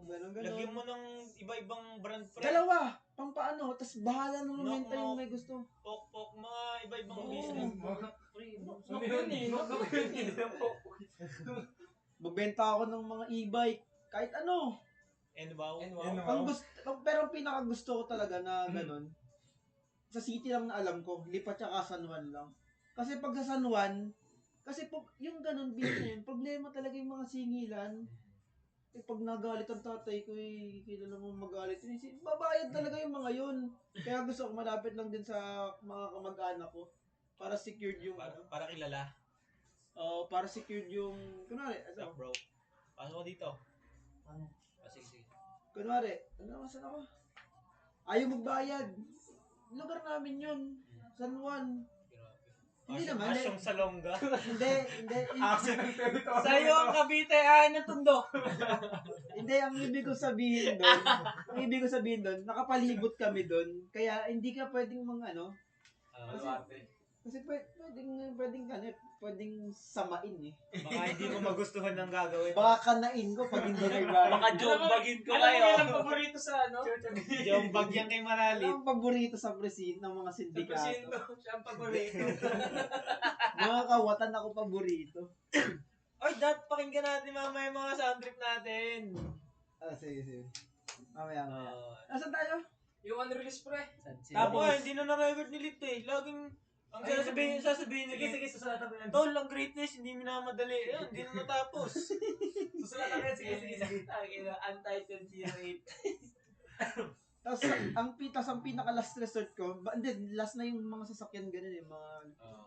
Ganun. Lagyan mo ng iba-ibang brand friend. Dalawa, pampaano, tapos bahala nung renta yung may gusto. Pok-pok, mga iba-ibang business. Magbenta ako ng mga e-bike, kahit ano. Enwow. Pero ang pinakagusto ko talaga na ganun, sa city lang na alam ko, Lipa tsaka San Juan lang. Kasi pag sa San Juan, yung ganun business na yun, problema talaga yung mga singilan. Pag nagalit ang tatay ko, kilala mo magalit. Babayad talaga yung mga yun. Kaya gusto ko malapit lang din sa mga kamag-anak ko. Para secured yung... Para kilala. para secured yung... Kunwari, Stop, bro. Pasok ko dito. Sige. Kunwari, saan ako? Ayaw magbayad. Lugar namin yun. San Juan. Hindi naman. Asyong salongga. Hindi. Sa'yo ang Cavite ay ng tundo. Hindi, ang ibig ko sabihin doon, nakapalibot kami doon. Kaya hindi ka pwedeng kasi pwedeng samain eh. Baka hindi mo magustuhan ng gagawin. Baka kanain ko pag hindi nagbayad. Baka jombagin ko Alam mo kayo. yung paborito sa Yung bagyang kay Maralit. Ang paborito sa presin ng mga sindikato. Siya ang paborito. Mga kawatan ako paborito. Ay, dapat pakinggan natin mamaya yung mga sound trip natin. Sige. Mamaya. Nasaan tayo? Yung unreleased pre. Tapos, hindi na na-record ni Lit eh. Laging, ang sasabihin ni Lit. Sige, susulatan mo yan. Tol, ang greatness, hindi minamadali. Ayun, hindi na natapos. Susulatan mo yan, sige. Untitled 08. Tapos ang pinaka-last resort ko, hindi, last na yung mga sasakyan ganun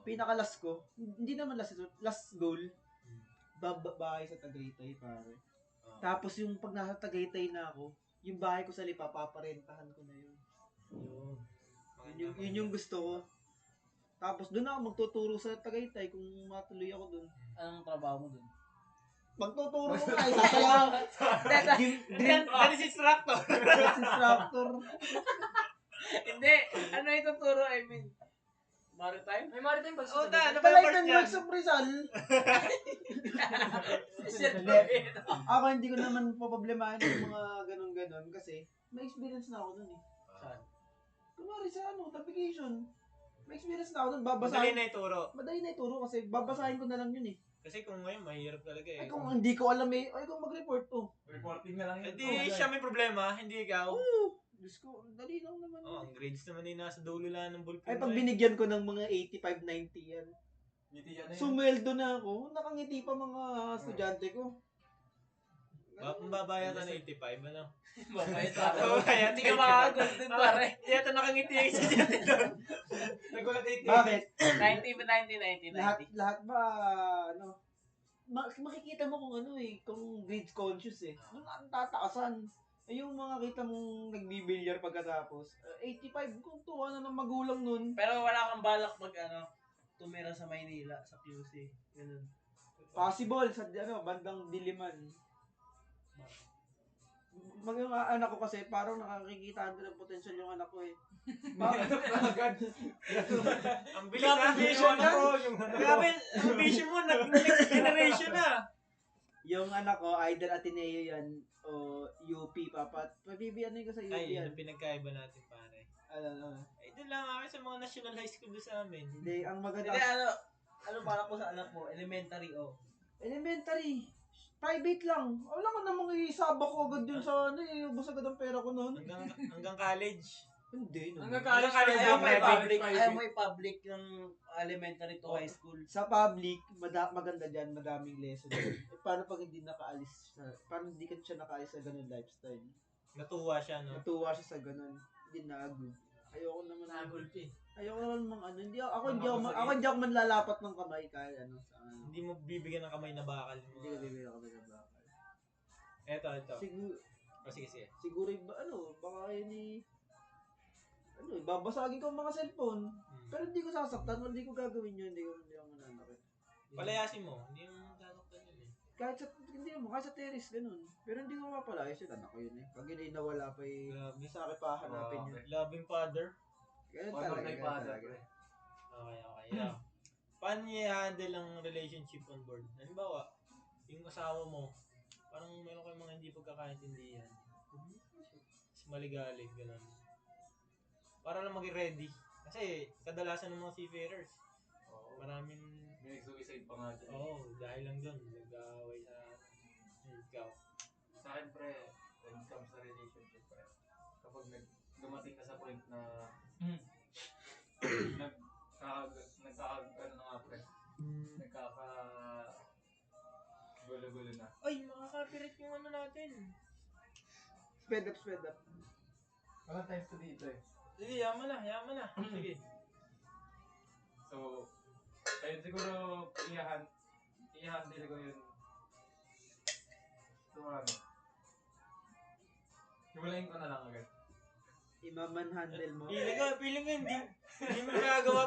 pinaka-last ko, hindi naman last resort, last goal, bahay sa Tagaytay pare. Tapos yung pag nasa Tagaytay na ako, yung bahay ko sa Lipa, paparentahan ko na yun. Yun yung gusto ko. Tapos doon ako magtuturo sa Tagaytay kung matuloy ako doon. Anong trabaho mo dun? Magtuturo ko nga, sasayaw. That is instructor. Instructor. Hindi. Ano ituturo? I mean, maritime? May maritime ba? Oh, Palitan works of Rizal. Ako hindi ko naman poproblemahin yung mga ganun-ganun kasi may experience na ako dun eh. Saan? Kunwari sa navigation. May experience na ako dun. Madali na ituro. Madali na ituro kasi babasahin ko na lang yun eh. Kasi kung ngayon, mahirap talaga eh. Ay kung hindi ko alam ay kung mag-report Reporting na lang yun. Hindi siya may problema, hindi ikaw. Diyos ko, dali lang naman. Ang grades naman ay nasa dulo lang ng ballpen. Ay pag binigyan ko ng mga 85-90 yan. Ngiti yan na yun. Sumweldo na ako. Nakangiti pa mga estudyante ko. Babayatan na 85, ano? Babayad Babayad. Hindi ka makakagod din pare. Kaya ito nakangiti yung isa dyan doon. Nagulat 80. Bakit? 90 Lahat ba, ano, makikita mo kung ano eh, kung grades conscious eh. Doon ang tataasan. Eh, yung mga kita mong nagbibilyar pagkatapos, 85, kung tuwa na ng magulang nun. Pero wala kang balak pag tumira sa Maynila, sa QC. Ganun. Possible sa bandang Diliman. Yung anak ko kasi, parang nakakikita ko ng potential yung anak ko eh. Agad. Ang bilis na vision na. Grabe, ang vision mo, next generation na. Yung anak ko, either Ateneo yan, o UP, pabibiyanin ko sa UP Ay, yan. yung pinagkaiba natin, pare. Ano. Ay, doon lang kami sa mga national high school doon sa amin. Hindi, ang maganda. Hindi, ano para ko sa anak mo? Elementary, Elementary. Private lang. Wala ka namang isaba ko agad yun sa ano eh. Ubus agad ang pera ko noon. Hanggang college. Hindi. No. Hanggang college Hanggang Ayaw mo private, i-public, private. ayaw mo i-public ng elementary to high school. Sa public, maganda dyan. Madaming lesson. Paano pag hindi nakaalis paano hindi ka siya nakaalis sa ganun lifestyle? Natuwa siya, no? Natuwa siya sa ganun. Hindi nagod. Ayoko naman. Nagulpi. Ayoko naman mga ano. Hindi ako manlalapat ng kamay kahit ano. Sa ano. Hindi mo bibigyan ng kamay na bakal. Hindi ko bibigyan kamay ng bakal. Eto. Siguro, Sige. siguro baka yun babasagin ko ang mga cellphone. Pero hindi ko sasaktan, hindi ko gagawin yun, hindi ako mananakit. Palayasin mo. Hindi mo sasaktan yun eh. Kahit sa terrace, ganun. Pero hindi ko mapalayas yun, anak ko yun eh. Pag yun nawala pa eh, Grabe. sa akin pa hanapin yun. Loving father. Ganun Father talaga, kay ganun father, talaga. pre. Okay. Yeah. Paano niya i-handle ang relationship on board? Halimbawa, yung asawa mo, parang meron kayong mga hindi pagkakaintindihan. Mas maligalig, gano'n. Para lang maging ready. Kasi kadalasan ng mga seafarers, Oo. maraming, May nag-suicide pa nga dyan. dahil lang doon, nag-aaway sa ikaw. Sa akin, pre, when it comes sa relationship, pre, kapag dumating ka sa point na gulo-gulo na. Ay, makaka-copyright yung ano natin. Sped up. Walang times to dito eh. Sige, yaman na. Sige. So, ayun siguro, i-handle ko yun. Tumami. Hiwalayin ko na lang agad. Imamanhandle mo. Feeling ko, hindi mo nagagawa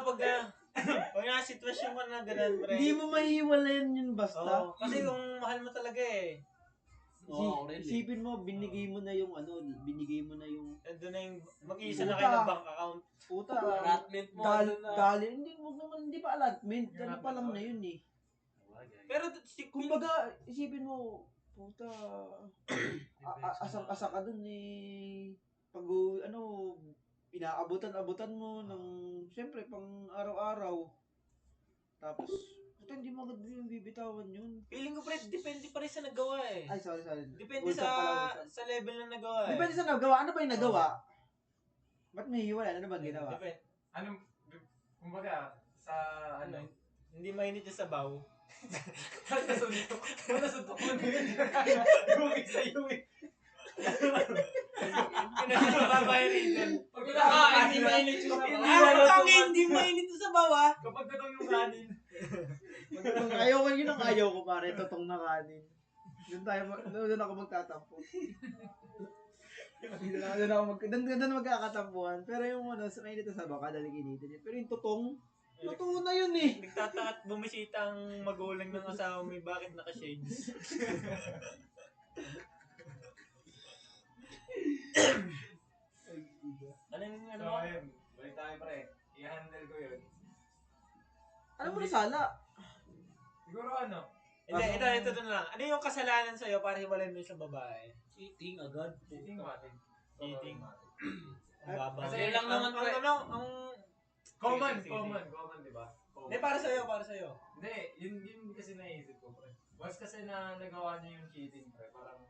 pag nasa sitwasyon mo na ganun, pre. Hindi mo mahiwalayan yun basta. Oo, kasi kung mahal mo talaga eh. Isipin mo, binigay mo na yung Ando na yung mag-iisa na kayo ng bank account. puta. Allotment mo. Dali, hindi pa allotment. Ano pa lang na yun eh. Pero Kumbaga, isipin mo, puta, asang-asa ka dun eh. Pag, inaabutan mo ng, siyempre, pang araw-araw. Tapos, puta, hindi mo agad yung bibitawan yun. feeling ko, pre, depende pa rin sa nagawa eh. Ay, sorry. Depende sa level na nagawa eh. Depende sa nagawa. Ano ba yung nagawa? Ba't may hiwala? Ano ba ginawa? Depende. Kumbaga, sa Hindi mainit yung sabaw. Wala suntok mo na yun. Bukit sa iyo eh. Pinagpapabayaritan. Pag kinakain, hindi mainit yung Hindi mainit yung sabaw ah. Kapag katong yung kanin. Yun ang ayaw ko pare, totong na kanin. Doon ako magtatampo. Doon magkakatampuhan. Pero yung sa mainit na sabaw, kadaling initin yun. Pero yung totong, totoo na yun eh. Nagtataka at bumisita ang magulang ng asawa mo, bakit naka-shades? So, ayun. Balik tayo pre. I-handle ko yun. Ano mo nasala? Siguro Hindi, ito na lang. Ano yung kasalanan sa'yo para hiwalay mo sa babae? Cheating agad. Cheating natin. Cheating. Ang baba. Kasi yun lang naman, pre. Common, Sige. di ba? Hindi, para sa'yo. Hindi, yun kasi naisip ko, pre. Once kasi na nagawa niya yung cheating, pre, parang,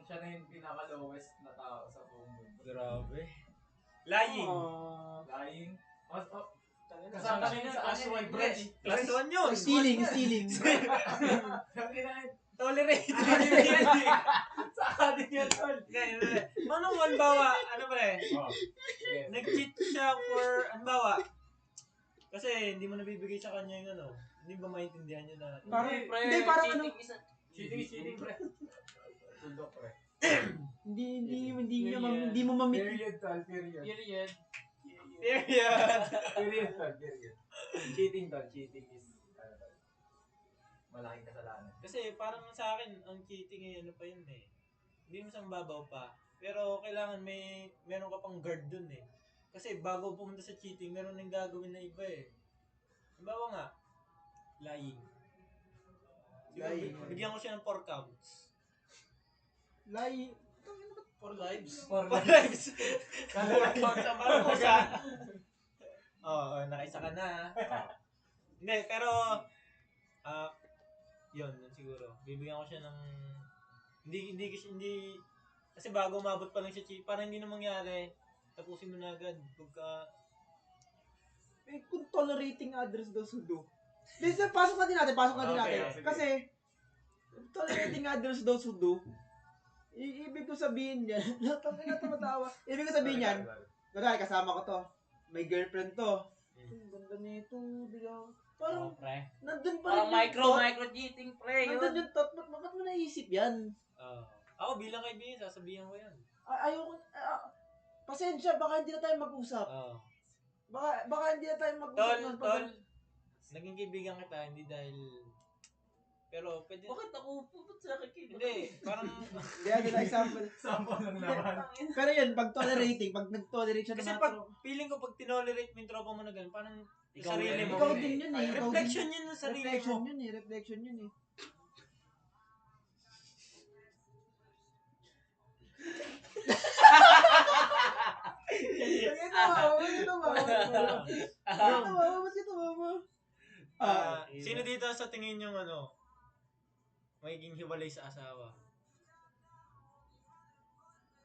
siya na yung pinaka-lowest na tao sa buong mundo. Grabe. Lying. Lying. Kasama niya sa as one, pre. Class 1 yun. Stealing. Sabi na, Tolerate. Saka din yan, tol. Hindi. Manong halimbawa, ano pre? Oh. Sige. Nag-cheat siya for, halimbawa, kasi hindi mo nabibigay sa kanya yung ano, hindi ba maintindihan niya na, Parang, Pre, hindi, parang ano, Cheating, pre. Tuldok, pre. hindi mo mamit. Period, tol. Period. Period. Period, tol. Period. Cheating, tol. Cheating is, ano, tol, malaking kasalanan. kasi parang sa akin, ang cheating eh, ano pa yun eh. Hindi mo siyang babaw pa. Pero kailangan meron ka pang guard dun eh. Kasi bago pumunta sa cheating, meron nang gagawin na iba eh. Halimbawa nga, lying. Lying. Bigyan ko siya ng 4 counts. Lying. 4 lives? For 4 lives! Kala 4 counts ang parang pusa. Oo, nakaisa ka na. Hindi, pero, yun siguro. Bibigyan ko siya ng, hindi, kasi bago umabot pa lang siya cheat, parang hindi na mangyari. Tapusin mo na agad. Pagka, Kung tolerating others those who do. Pasok na din natin. Okay, sige. Kasi, tolerating others those who do, ibig ko sabihin yan, natangin na tumatawa. Ibig ko sabihin yan, kunwari kasama ko to, may girlfriend to. Ang ganda nito, diba? Parang, pre. nandun pa Parang rin yung thought. micro cheating, pre. Nandun yung thought, bakit mo naisip yan? ako bilang kaibigan, sasabihin ko yan. Ayoko, pasensya, baka hindi na tayo mag-usap. Baka hindi na tayo mag-usap. Tol, naging kaibigan kita, hindi dahil, pero pwede, Bakit ako? Ba't sa akin? hindi, parang, Hindi, ano na example. Sample lang naman. Pero yun, pag tolerating, pag nag-tolerate siya ng kasi mga pag, tropa. feeling ko pag tinolerate mo yung tropa mo na ganun, parang, Ikaw sarili yan. mo. Ikaw din yun eh. Reflection yun ng sarili Reflection mo. yun eh. Reflection yun eh. Sino dito sa tingin yung ano, magiging hiwalay sa asawa?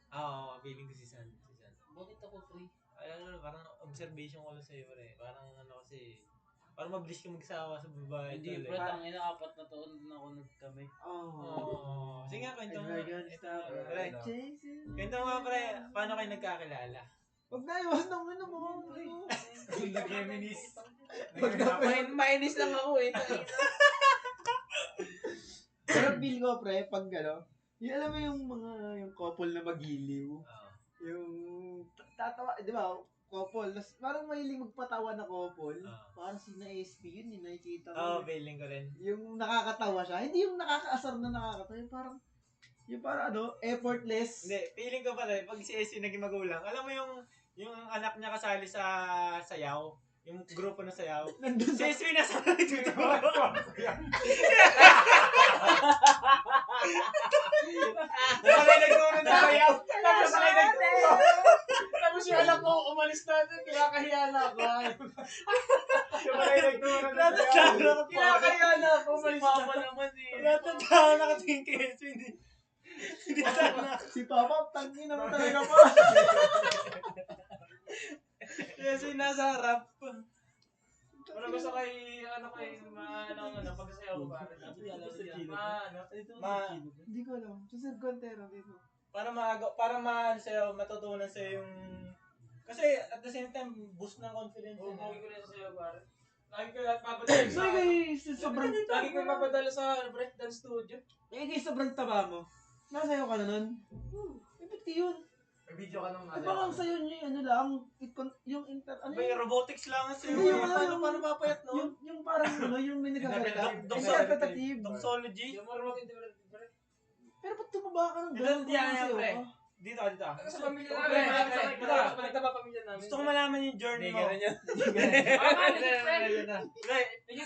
Oo, feeling ko si San. Bakit ako, pre? Ano, parang observation ko lang sa'yo, pre. Parang ano kasi, parang mabilis ka magsawa sa babae. Hindi, tol, pre. eh. Tangina, 4 na taon din ako nagkamay. Oo. Sige nga, kwento mo. Pre, Jason. kwento mo nga, pre. Paano kayo nagkakilala? Wag na, iwas na muna mo. Nag-reminis. Mainis lang ako eh. Pero feel ko, pre, pag gano, yung alam mo yung mga, yung couple na magiliw. Yung tatawa, di ba? Couple. Tas parang mahilig magpatawa na couple. Parang sina SP yun, yung nakikita Oo, mo. feeling ko rin. Yung nakakatawa siya. Hindi yung nakakaasar na nakakatawa. Yung parang ano, effortless. Hindi, feeling ko pala, pag si Essie naging magulang, alam mo yung anak niya kasali sa sayaw, yung grupo na sayaw. Nandun Si sa... Essie nasa nagtuturo. Wala nagturo na sayaw. Tapos wala nagturo. Tapos yung alam ko, umalis na ito, kinakahiya na ako. Wala nagturo na sayaw. Kinakahiya na ako, umalis na. Mama naman eh. Natatawa na kasi yung kay Essie. Hindi sana. Si Papa, tangin naman talaga po. Essie nasa harap. Pero gusto kay, pagsasayaw ko ba? Hindi ko alam. Susad Contero dito. Para sa'yo, matutunan sa'yo yung... Kasi at the same time, boost ng confidence. Oo, yun, pogi eh. ko rin sa sayaw, pare. Lagi ko papadala So, sa... sobrang... Lagi ko papadala sa breakdance studio. Sobrang taba mo. Nasayaw ka na nun? Ba't yun? May video ka nung Baka sayo niyo yung ano lang, yung May robotics lang sa'yo. Hindi, yung Paano papayat, no? yung parang ano, yung may nagkakalita. Interpretative. Doxology? Yung marunong interpret. Pero ba't tumaba ka ng Ito, gano'n? yan, Sayaw pre. ka? Dito. Sa pamilya Okay, namin. okay. Pinagtaba pamilya namin. Gusto ko malaman yung journey mo. Ah, Pre,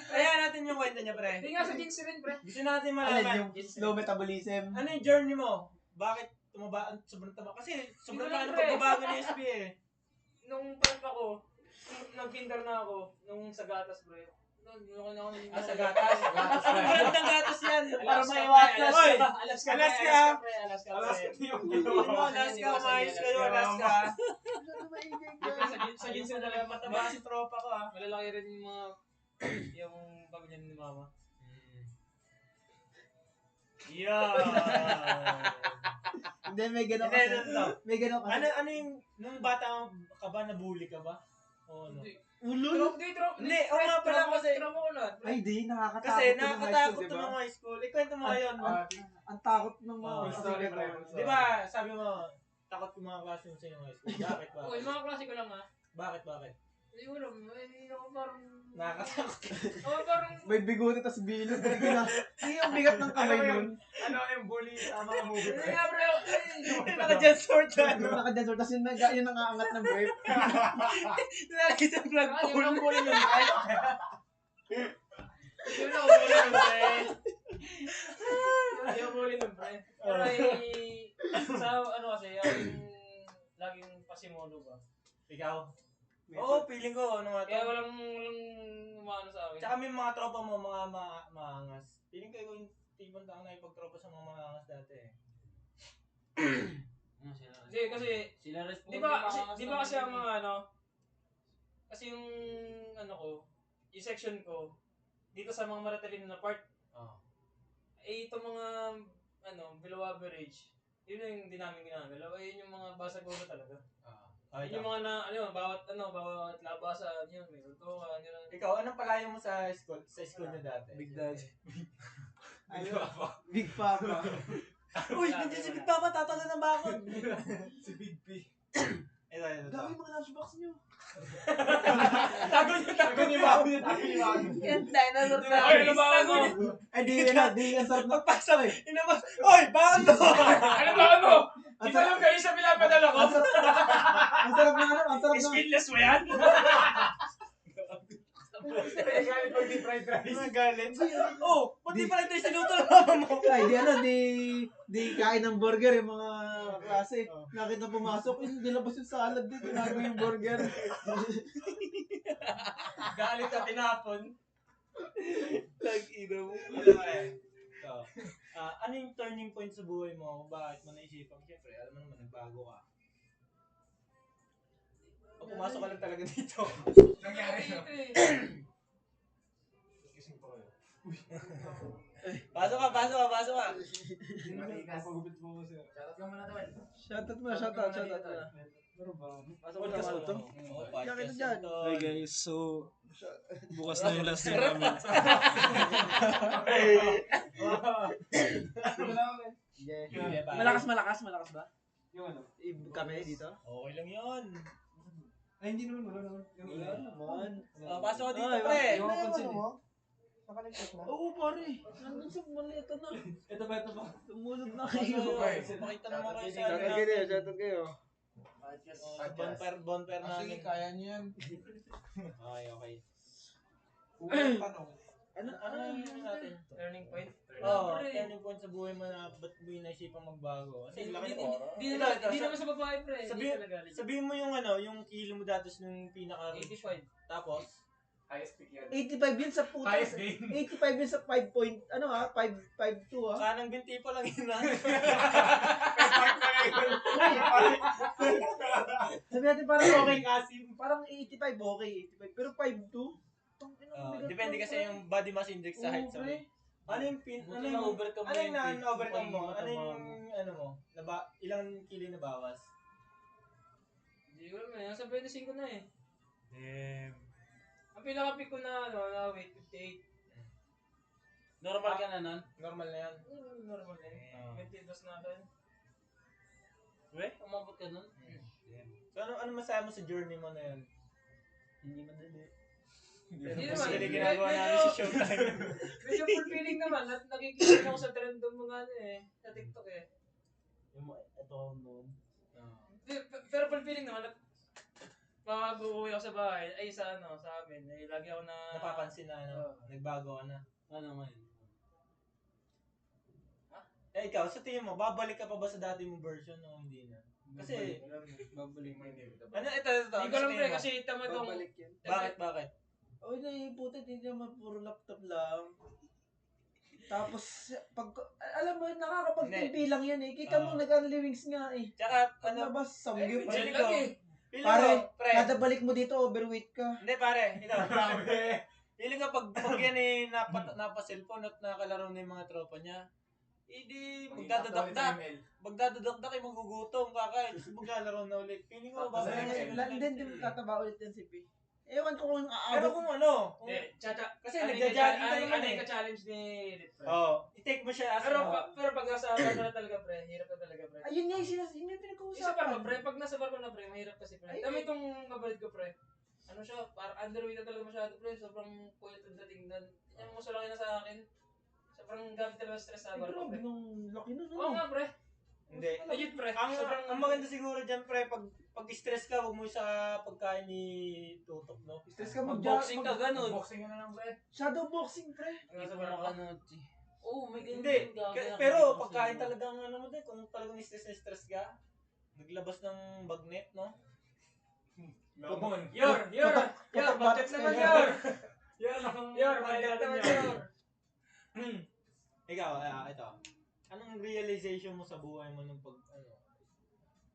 kaya natin yung kwento niya, pre. Hindi nga sa jeans rin, pre. Gusto natin Alin malaman. yung slow metabolism? Ano yung journey mo? Bakit tumaba? Sobrang taba. Kasi sobrang laki ng pagbabago ni SP eh. Nung prep ako, nag-kinder na ako, nung sa gatas, pre. Sa gatas? Anong brand ng gatas yan? Para Alaska, maiwasan. pre, Oy! Alaska, Alaska. pre, Alaska, Alaska pre. yung Alaska, umayos kayo, Alaska. Ano maingay Pre, ka? sa jeans na lang Mataba si tropa ko ah. Malalaki rin yung mga yung pamilya ni mama. Yeah. Hindi, may gano'n Hindi, kasi. no. May gano'n kasi. Ano yung, nung bata ka ba, nabully ka ba? O ano? Hindi. Ulol. Hindi, oo nga pala kasi- Trauma ko na. Ay, di. Nakakatakot Kasi to ng high nakakatakot school, to diba? ng high school. Ikwento mo ngayon. Ang takot ng mga Oh, sorry, kasikat pre. ko. Di ba, sabi mo, takot yung mga classmates sa yung high school. Bakit, Oh, yung bakit? mga klase ko lang ha. Bakit? Hindi ko alam. Ako parang... Nakakatakot. Ako parang... May bigote tas bilog. Hindi yung bigat ng kamay Ano nun. Ano yung bully sa mga movie, Hindi pre? nga bro. Naka-jet sword ka, Yung no? naka-dancer, tas yun nangaangat ng brief. Nalagay sa vlog Ah, yung pool. lang bully nun, pre. Yung lang bully nun, pre. Yung bully nun, pre. Pero sa ano kasi, yung laging pasimulo ba? Ikaw? Oo, feeling ko, ano nga to. Kaya walang umano sa akin. Tsaka may mga tropa mo, mga maangas. Feeling ko ikaw yung tipong tao na ipagtropa sa mga maangas dati eh. Ano sila? Hindi, kasi, Sila responde. di ba kasi ang mga ano, kasi yung ano ko, yung section ko, dito sa mga maratalino na part, Oo. eh itong mga, ano, below average, yun yung di namin ginagalaw, eh yun yung mga basag ulo talaga. Yun yung mga na, bawat labasan, yun, may suntukan, yun. Ikaw, anong palayo mo sa school niyo dati? Big Dad. Big Papa. Uy, nandiyan si Big Papa, tatalo ng bakod. Si Big P. Ito. Dami mga lunchbox nyo. Tago niyo ba? Yan, dinosaur Ay, ano ba ako? Ay, di ang sarap na. Pagpasok, inabas. Oy, bakit mo? Ano ba ako? Ang Di ba yung kayo sa pinapadala ko? Ang sarap na ano, ang sarap na. Skinless mo yan? Galit pag di fried rice. Galit. Oh, pati pala ito yung sinuto ng mama mo. Ay, di kain ng burger yung mga klase. Nakita pumasok, hindi labas yung salad dito, tinago yung burger. Galit ka tinapon. Tag-ina mo. Ano yung turning point sa buhay mo? Bakit mo naisipan? Siyempre, alam mo naman, nagbago ka. Pag pumasok ka lang talaga dito. Nangyari no? Kising pa kayo. Pasok ka. Matikas. Pagupit mo ko siya. Shoutout ka muna tawal. Shoutout mo, shoutout mo. Pasok ka na to. Oo, podcast dyan. to. Hi guys, so bukas na yung last year namin. Malakas ba? Yung ano? Kami dito? Okay lang yun. Ay, hindi naman, wala naman. Wala naman. Pasok ka dito, Ay, pre. yung mapansin eh. Nakaligtas na? Oo, pare. Nandun sa maleta na. Ito ba? Tumulog na Kayo. kayo. Pakita naman kayo sa Shoutout kayo. Bonfire namin. Kaya niyo yan. Okay. Unang tanong. Ano yung natin? Turning point? Oo, turning point sa buhay mo na ba't mo yung naisipang magbago? Kasi laki na. Hindi naman sa babae, pre. Sabihin mo yung ano, yung kilo mo datos nung pinaka 85. Tapos, Highest pick yan. 85 yun sa puta. Highest gain. 85 yun sa 5 point, ano ha? 5.2 ha? kanang binti pa lang yun na. Sabi natin parang okay kasi. Parang 85 okay, 85. Pero 5.2? Depende kasi yung body mass index sa height. So, ano yung Buti na-overcome mo yung na-overcome mo? pagiging Ano yung, mataba ano mo? Ilang kilo na bawas? Hindi ko alam eh. Nasa 25 na eh. Damn. Ang pinaka-pick ko na, na weight 58. Normal ka na nun? Normal na yan. Normal na yun. 22 na ako yun. Umabot ka nun? So, ano masaya mo sa journey mo na yun? Hindi madali. Hindi Kasi naman. ginagawa namin sa showtime. Medyo fulfilling naman. At nakikita ako sa trend ng mga ano eh. Sa TikTok eh. Ito noon. Pero fulfilling naman. At pag uuwi ako sa bahay, ay sa ano, sa amin, eh, lagi ako na... Napapansin na ano, nagbago ka na. Ano ngayon? Ikaw, sa tingin mo, babalik ka pa ba sa dati mong version o hindi na? Kasi, Babalik mo. ano, ito. Hindi ko alam pre, kasi tamad akong... Babalik yan. Bakit? Oh, puta, hindi naman puro laptop lang. Tapos, alam mo, nakakapagtimpi lang yan eh. Kita mo, nag-unlivings nga eh. Tsaka, Ano ba, samgyup? Chill Feeling lang ko, eh. feeling Pare, ko, pre. kada balik mo dito, overweight ka. Hindi pare, ikaw. Feeling ko pag yan eh, napa-cellphone at nakalaro na yung mga tropa niya, Hindi, Magdadakdak. magdadadakdak ay magugutom, kakain. Tapos maglalaro na ulit. Feeling ko, Tapos babalik. Hindi mo tataba ulit yan si P. Ewan ko kung Pero aabot. kung ano, kung, Eh, kasi ano nagja-jogging ka naman ano eh. yung ka-challenge ni Rit, pre? I-take mo siya as Pero pag nasa bar ka na talaga, pre, hirap na talaga, pre. Ayun nga yung yun yung Isa pinag-uusapan. pa pre, pag nasa bar ka na, pre, mahirap kasi, pre. Dami itong kabalit ko, pre. Ano siya, parang underweight na talaga masyado, pre. Sobrang puyat na tingnan. Yan mo sa laki na sa akin. Sobrang gamit talaga stress sa bar ko, Grabe pre. nung laki nun. Oo nga, pre. Hindi. Legit, pre. Ang maganda siguro dyan, pre, pag stress ka, huwag mo sa pagkain ni Tutok, no? Stress ka Mag-boxing ka, ganun. Boxing ka na lang, pre. Shadow boxing, pre. Hindi ko nakanood, G. Oo, may ganyan Hindi. din gagawin. Pero pagkain talagang ano mo din, kung talagang stress ka, naglabas ng bagnet, no? Lamon. Yor, budget naman, Yor. Yor, budget naman, Yor. Ikaw, ito. Anong realization mo sa buhay mo nung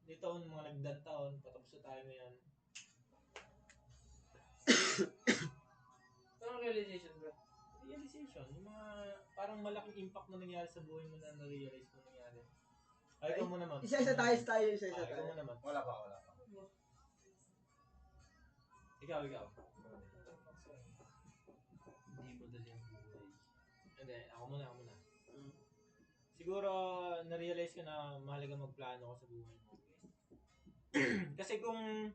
dito mga nagdantaon, patapos na tayo ngayon. Anong realization, bro? Realization, yung mga parang malaking impact na nangyari sa buhay mo na na-realize mo nangyari. Ay, ikaw mo naman. Isa-isa tayo. Ikaw tayo. mo naman. Wala pa. Ikaw. Hindi mo dali ang buhay. Hindi, ako muna. Siguro, na-realize ko na mahalaga magplano ko sa buhay mo. Kasi kung,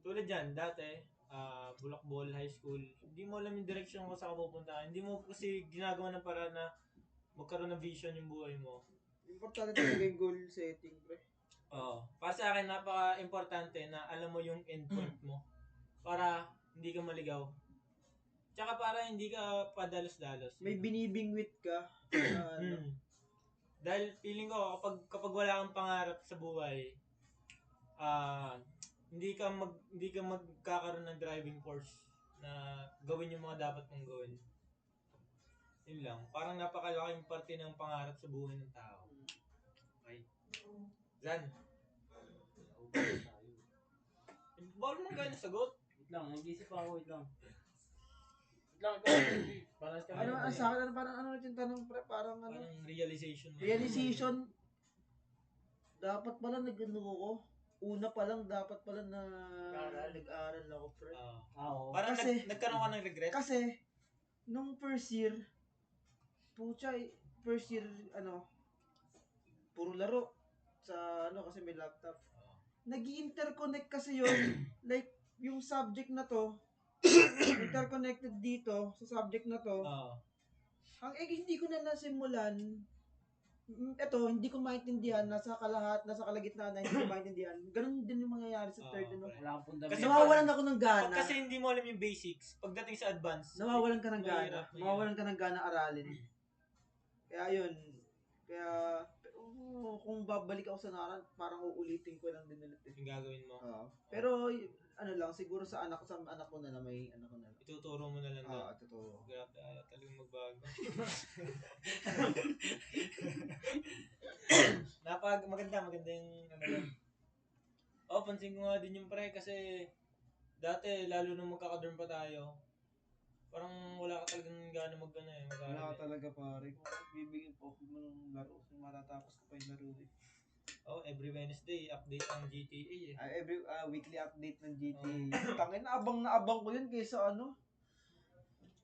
tulad yan, dati, Bulakbol High School, hindi mo alam yung direction ko sa kapupuntahan. Hindi mo kasi ginagawa ng paraan na magkaroon ng vision yung buhay mo. Importante talaga yung goal setting, pre. Oo. Para sa akin, napaka-importante na alam mo yung endpoint mo. Para hindi ka maligaw. Tsaka para hindi ka padalos-dalos. May binibingwit ka. Dahil feeling ko, kapag wala kang pangarap sa buhay, hindi ka magkakaroon ng driving force na gawin yung mga dapat mong gawin. Yun lang. Parang napakalaking parte ng pangarap sa buhay ng tao. Okay? Zan. Bawal mo ganyan sagot. Wait lang, nag-isip ako, wait lang. Parang Ano sa akin, parang yung tanong, pre, parang Parang realization mo. realization, dapat pala nag-ano ko, una pa lang dapat pala na nag-aral ako, pre. Oo. Parang Kasi- nagkaroon ka ng regret. Kasi, nung first year, puro laro sa kasi may laptop. Nag-interconnect kasi yun, like, yung subject na to, interconnected dito sa subject na to. Hindi ko na nasimulan, hindi ko maintindihan, nasa kalagitnaan na hindi ko maintindihan. Ganun din yung mangyayari sa third, Wala akong fundament. Kasi nawawalan ako ng Pag gana. kasi hindi mo alam yung basics, pagdating sa advance, Nawawalan ka ng gana. Mahirap. Nawawalan ka ng gana aralin. Kaya yun. Kaya, kung babalik ako sa naral, parang uulitin ko lang din ulit. yung gagawin mo. Pero, siguro sa anak ko na lang, may anak ko na lang. Ituturo mo na lang daw. Totoo. Grabe, talagang magbago. Maganda yung yan. Pansin ko nga din yung pre kasi dati lalo nung magkakadorm pa tayo, parang wala ka talagang gana mag-aral. Wala ka talaga pare. Kung bibigyan po ako mo ng laro, matatapos ko pa yung laro eh. Every Wednesday, update ang GTA eh. Every weekly update ng GTA. Tangin na abang ko yun kaysa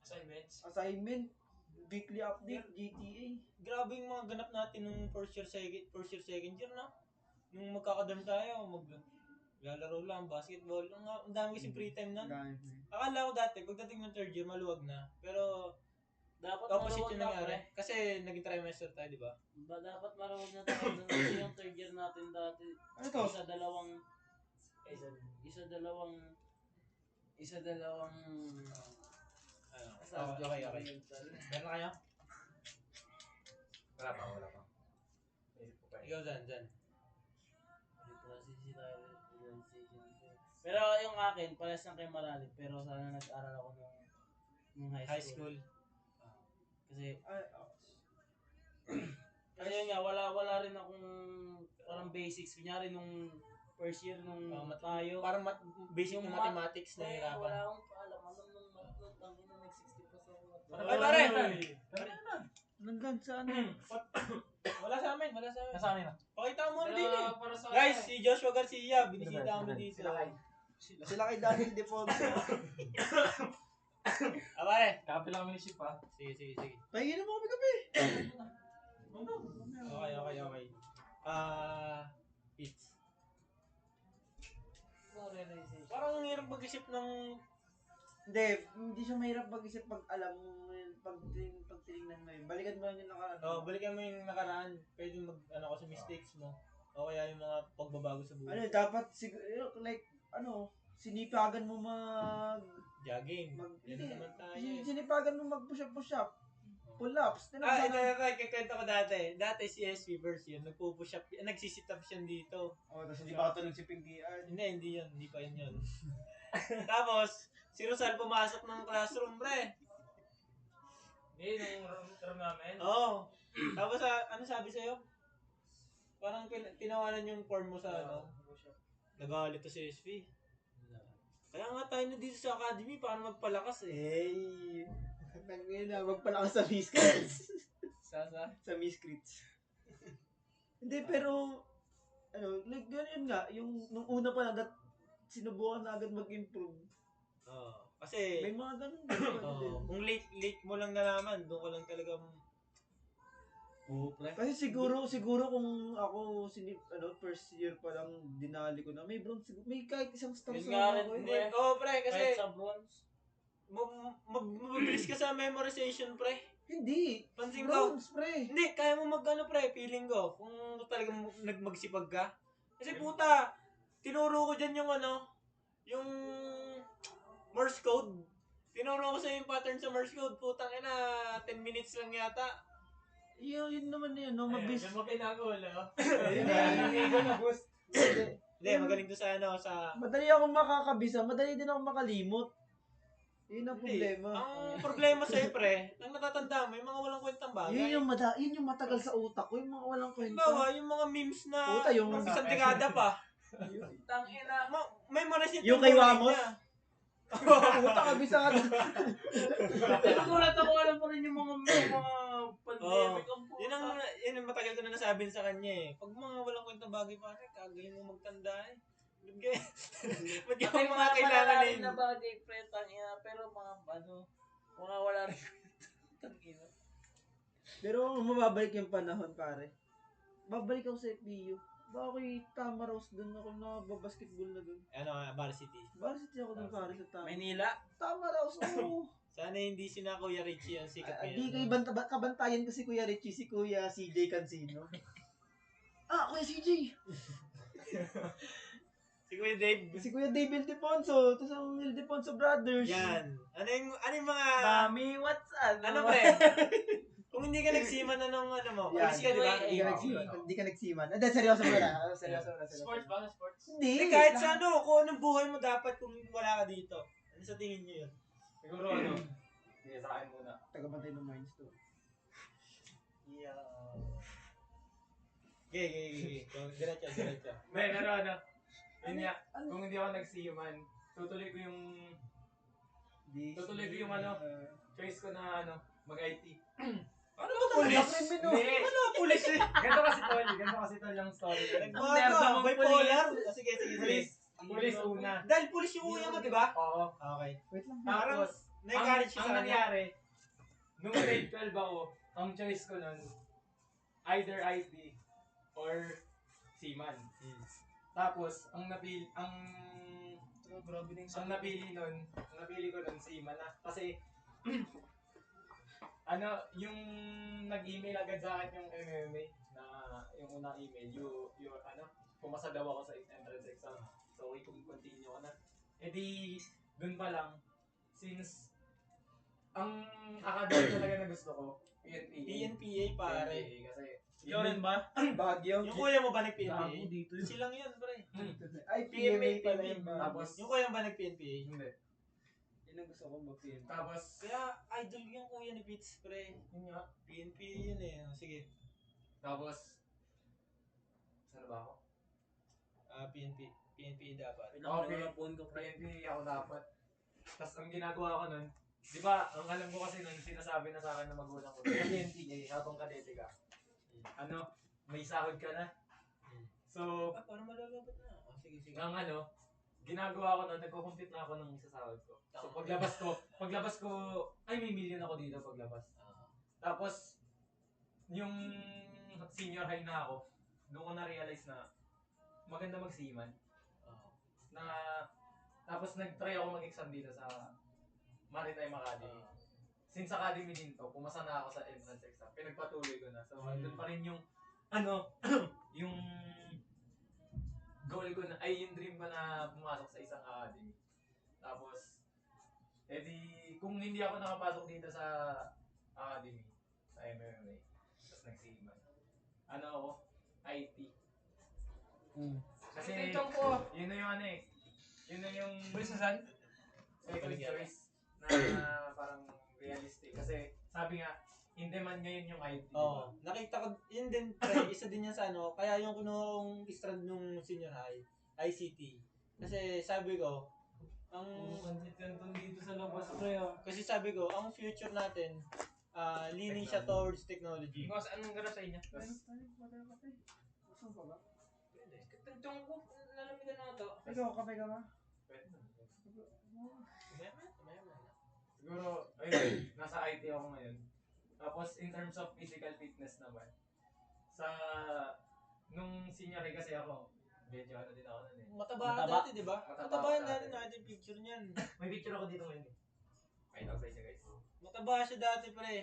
Assignments. assignment. Weekly update, GTA. Grabe yung mga ganap natin nung first year, second year na. Nung magkakadorm tayo, lalaro lang, basketball. Ang dami kasi free time na. Akala ko dati, pagdating ng third year, maluwag na. Pero, Dapat opposite maluwag yung na, nangyari. pre. Kasi naging trimester tayo, di ba? Dapat maluwag na tayo dun. Kasi yung third year natin dati, Ano to? isa dalawang Okay. Meron na kayo? Wala pa. Isip ko pa Ikaw dyan. Pero yung akin, parehas lang kay Maralin. Pero sana nag-aral ako nung high school. Kasi yun nga, wala rin akong parang basics. Kunyari nung first year nung tayo. Parang basic Yung na math, mathematics na Wala hirapan. akong paalam. Alam nung matlot, ang ina nag-60 pa sa Ay, pare! Nandun sa Wala sa amin, wala sa amin. Nasa amin na. Pakita mo din eh. Para sa Guys, si Joshua Garcia, binisita kami dito. Sila kay Daniel Defonso. Abay. Kape lang kami ni Ship ha. Sige. Pahingin mo kami kape. Okay. It's. Parang ang hirap mag-isip ng... Hindi siya mahirap mag-isip pag alam mo yun, pag tinignan mo yun. Balikan mo lang yung nakaraan. Balikan mo yung nakaraan. Pwede ko sa mistakes mo. O kaya yung mga pagbabago sa buhay. Dapat sinipagan mo Jogging. Yan naman tayo. Sinipagan mo push up. Pull-ups. Ito, kikwento ko dati. Dati si SV version, nagpo-push up, nagsisit up siya dito. Tapos hindi pa katulog si Pinkian. Hindi yun. Hindi pa yun. Tapos, si Rosal pumasok ng classroom, pre. Nung room namin. Oo. Tapos, ano sabi sa'yo? Parang tinawanan yung form mo sa nagalit to si SV. Kaya nga tayo na dito sa academy, paano magpalakas eh. Magpalakas sa miscrits. Sa? Sa miscrits. Hindi, pero, ganyan nga, nung una pa na, sinubukan na agad mag-improve. Kasi, May mga ganun. kung late mo lang nalaman, doon ko lang talaga Kasi siguro kung ako first year pa lang dinali ko na may bronze, may kahit isang star Yun sa nga rin, ako. pre. pre, kasi Kahit sa bronze. mabilis ka sa memorization, pre. Hindi. Pansin ko. Bronze, pre. Hindi, kaya mo pre, feeling ko. Kung talagang nagmagsipag ka. Kasi puta, tinuro ko dyan yung Morse code. Tinuro ko sa yung pattern sa Morse code. Putang ina, 10 minutes lang yata. Yun naman yun, mabilis. Yan mo pinag-ulo. Hindi, magaling to sa Madali ako makakabisa, madali din ako makalimot. Yun ang Hindi. problema. Ang problema sa'yo, pre, ang natatanda mo, yung mga walang kwentang bagay. Yun yung matagal sa utak ko, yung mga walang kwenta. Halimbawa, yung mga memes na Puta, yung isang dekada pa. Tangina. Memorize niya. Yung kay Wamos? Puta, kabisa ka. Nagulat ako, alam pa rin yung mga pandemic. Yun ang matagal ko na nasabi sa kanya eh. Pag mga walang kwentang bagay pare, kagayin mo magtanda eh. Ba't yung mga kailangan na yun? na bagay, pre, tangina. Pero mga wala rin. Tangina. Pero mababalik yung panahon, pare. Babalik ako sa FBU. Baka ako'y Tama Rose dun ako basketball na dun. Varsity. Varsity ako dun, pare, sa Tama. Maynila. Tama Rose, oo. Sana hindi sina Kuya Richie ang sikat Di kayo kabantayan ko si Kuya Richie, si Kuya CJ Cancino. Kuya CJ! Si Kuya Dave. Si Kuya Dave Ildefonso, tapos ang Ildefonso Brothers. Yan. Ano yung mga... Mami, what's up? Ano pre? Kung hindi ka nagsiman mo, Yan. police ka, di ba? Hindi ka nagsiman. Seryoso mo na. Seryoso. Sports ba? Sports? Hindi. Hindi, kahit sa kung anong buhay mo dapat kung wala ka dito. Ano sa tingin nyo yun? Siguro sige sa akin muna. Tagabantay ng Minds to. Okay. Diretso. Pero yun nga, kung hindi ako nag-CU-man, tutuloy ko yung choice ko na mag-IT. Ano ba pulis? Hindi! Ano ba pulis eh? Ganito kasi tol yung story. Nagbago, bipolar. Sige. Pulis una. Dahil pulis yung uya mo, di ba? Oo. Okay. Wait lang. Tapos, Na-encourage siya ang sa kanya. nangyari, nung grade 12 ako, ang choice ko nun, either IT or seaman. Tapos, ang napili ko nun seaman na. Kasi, yung nag-email agad sa akin yung MMA na yung unang email, pumasa daw ako sa entrance exam. So, okay, kung continue ko na. Eh di, dun pa lang, since ang academy talaga na gusto ko, PNPA pare. Kasi, Ikaw rin ba? Bagyo. Yung kuya mo ba nag-PNPA? Gago dito. Silang yun, pre. Ay, PMA pala yun. Tapos, Yung kuya mo ba nag-PNPA? hindi. Yun ang gusto ko mag-PMA. Tapos, Kaya idol yung kuya ni Pitts, pre. yun nga. PNPA yun eh. Sige. Tapos, saan ba ako? PNPA dapat. Pinakamulang ang phone ko, pre. PNP ako dapat. Tapos ang ginagawa ko nun, di ba, ang alam ko kasi nun, sinasabi na sa akin ng magulang ko, PNP habang kadete ka. may sahod ka na. So, Parang malalabat na. Sige, sige. ng ginagawa ko nun, nagko-compute na ako ng isasahod ko. So, paglabas ko, ay may million ako dito paglabas. Tapos, yung senior high na ako, doon ko na-realize na maganda mag-seaman. Na, tapos nag-try ako mag-exam dito sa Maritime Academy. Since Academy din to, pumasa na ako sa entrance exam. Pinagpatuloy ko na. So, doon pa rin yung, yung goal ko na, ay yung dream ko na pumasok sa isang academy. Tapos, kung hindi ako nakapasok dito sa academy, sa MMA, tapos nag-seaman. Ako? IT. Kasi, yun na yung yun na yung second choice na parang realistic. Kasi, sabi nga, in demand ngayon yung IT. Oo. Nakita ko, yun din, pre, isa din yan sa kaya yung kinuhong strand nung senior high, ICT. Kasi sabi ko, dito sa labas, pre. kasi sabi ko, ang future natin, leaning siya towards technology. Boss, anong gano'n sa inyo? Gusto mo ba? Tugtong ko, nalamigan na ito. Ikaw, kape ka ba? Siguro, ayun, nasa IT ako ngayon. Tapos, in terms of physical fitness naman, nung senior high kasi ako, medyo din ako nun eh. Mataba ka dati, di ba? Mataba Mataba ako yan dati. natin natin picture niyan. May picture ako dito ngayon eh. Pakita ko sa inyo guys. Mataba siya dati, pre.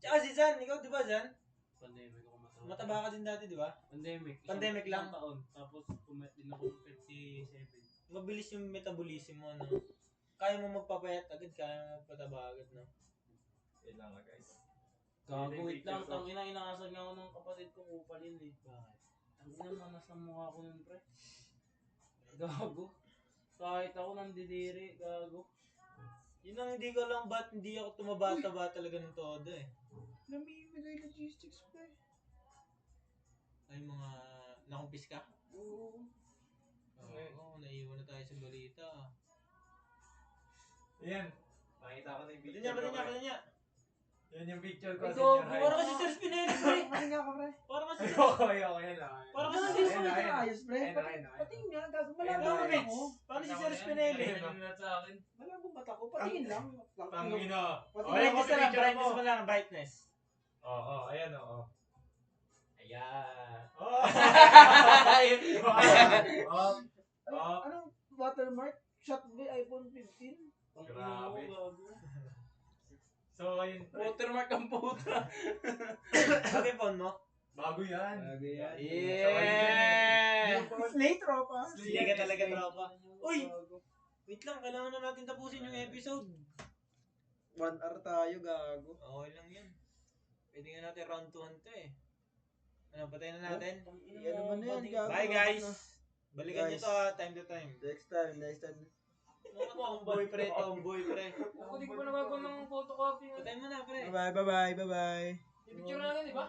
Tsaka si Zan, ikaw di ba Zan? Pandemic ako matawag. Mataba ka din dati, di ba? Pandemic lang. Isang taon. Tapos pumayat din ako ng 57. Mabilis yung metabolism mo, Kaya mo magpapayat agad, kaya mo magpataba agad, Yun lang nga guys. Gago, wait lang. Picture ko. Tangina, inakasal nga ako ng kapatid ko kupalin eh. Bakit? Tangina, manas ang mukha ko nun, pre. Gago. Kahit ako nandidiri, gago. Yun ang hindi ko lang ba't hindi ako tumabata-ba talaga ng todo eh. Namimigay logistics pa eh. Ay mga nakumpis ka? Oo. Oo, naiwan na tayo sa balita. Ayan. Nakita ko na yung Pati picture niya, ko. pati niya, pre. pati niya. Yun yung picture ko. Ikaw, senior high. parang kasi Sir Spinelli, pre. Ano nga ka, pre? Parang kasi Sir Okay lang. Parang Ano kasi hindi Sir mo ayun, ayun. ayos, pre? Ayun, ayun, ayun. Patingin nga, gago. Ayun, Malabo ayun. ba ako? Parang si Sir Spinelli. Ayun na sa akin. Malabo ba ako? Patingin lang. Tangina. Patingin Brightness na lang, brightness mo lang, brightness. Oo, ayan oo. Ayan. Anong watermark? Shot by iPhone 15? Grabe. So, ayun. Watermark ang puta. Sabi phone mo? Bago yan. Yeah! Slay tropa. Hindi ka talaga tropa. Uy! Wait lang, kailangan na natin tapusin yung episode. 1 hour tayo, gago. Okay lang yan. Pwede nga natin round 2 to eh. Ano, patayin na natin? Ano man na yan, gago. Bye guys! Balikan nyo Guys. to time to time. Next time, next time. Tomboy pre, tomboy pre. Ako di ko pa nagagawa ng photocopy. Patayin mo na pre. Bye-bye, bye-bye, bye-bye. Picture na lang yun, di ba?